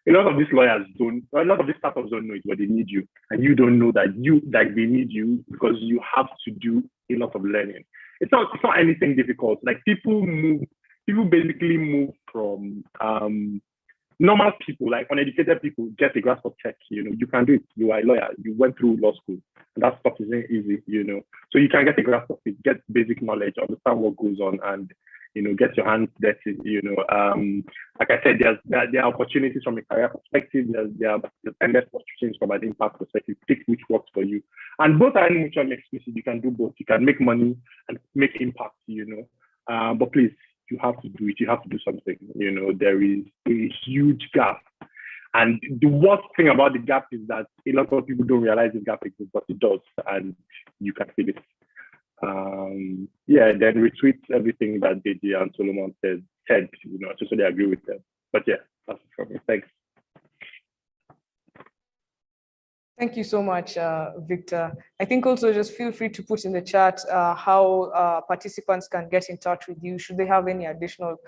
A lot of these lawyers a lot of these startups don't know it, but they need you, and you don't know that they need you because you have to do a lot of learning. It's not anything difficult. Like people basically move from normal people, like uneducated people, get a grasp of tech. You can do it. You are a lawyer. You went through law school, and that stuff isn't easy. So you can get a grasp of it, get basic knowledge, understand what goes on, and get your hands dirty. Like I said, there are opportunities from a career perspective. There's endless opportunities from an impact perspective. Pick which works for you, and both are mutually exclusive. You can do both. You can make money and make impact. But please, you have to do it. You have to do something. There is a huge gap. And the worst thing about the gap is that a lot of people don't realize the gap exists, but it does, and you can feel it. Then retweet everything that DJ and Solomon said, I totally agree with them. But yeah, that's it from me. Thanks. Thank you so much, Victor. I think also just feel free to put in the chat how participants can get in touch with you should they have any additional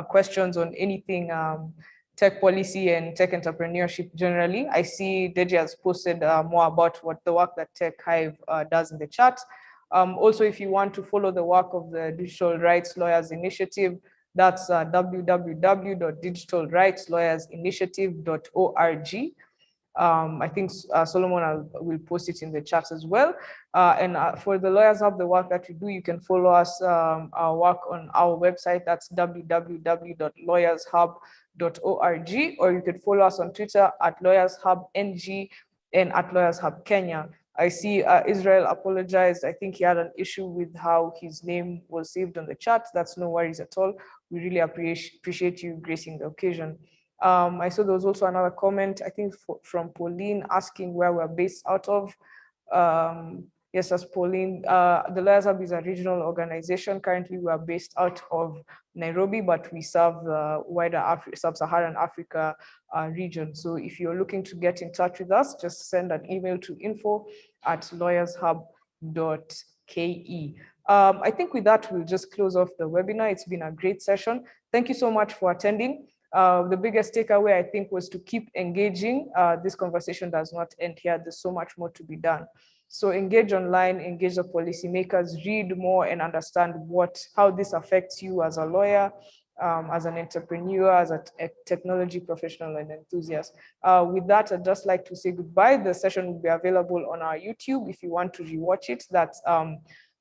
questions on anything tech policy and tech entrepreneurship generally. I see Deji has posted more about what the work that Tech Hive does in the chat. Also, if you want to follow the work of the Digital Rights Lawyers Initiative, that's www.digitalrightslawyersinitiative.org. I think Solomon will post it in the chat as well. And for the Lawyers Hub, the work that we do, you can follow us, our work on our website. That's www.lawyershub.org, or you could follow us on Twitter at LawyersHubNG and at LawyersHubKenya. I see Israel apologized. I think he had an issue with how his name was saved on the chat. That's no worries at all. We really appreciate you gracing the occasion. I saw there was also another comment, I think from Pauline, asking where we're based out of. Yes, as Pauline, the Lawyers Hub is a regional organization. Currently, we are based out of Nairobi, but we serve the wider sub-Saharan Africa region. So if you're looking to get in touch with us, just send an email to info@lawyershub.ke. I think with that, we'll just close off the webinar. It's been a great session. Thank you so much for attending. The biggest takeaway, I think, was to keep engaging. This conversation does not end here. There's so much more to be done. So engage online, engage the policymakers, read more and understand how this affects you as a lawyer, as an entrepreneur, as a technology professional and enthusiast. With that, I'd just like to say goodbye. The session will be available on our YouTube if you want to rewatch it. That's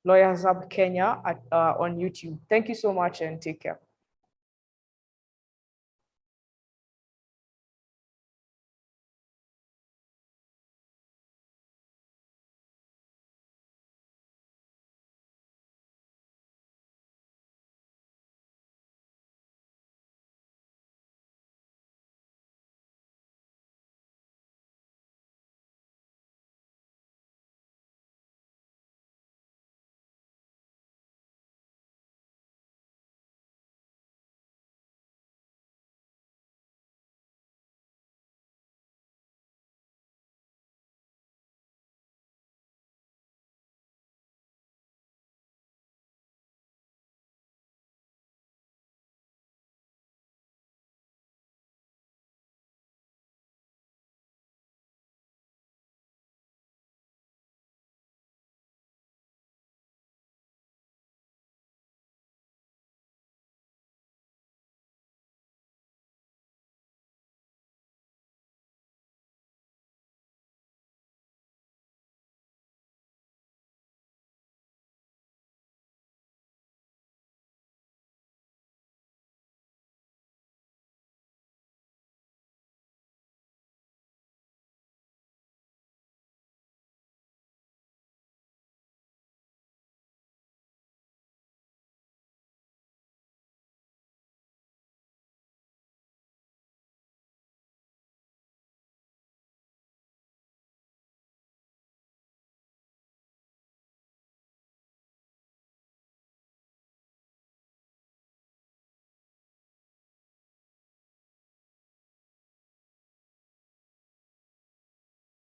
Lawyers Hub Kenya on YouTube. Thank you so much and take care.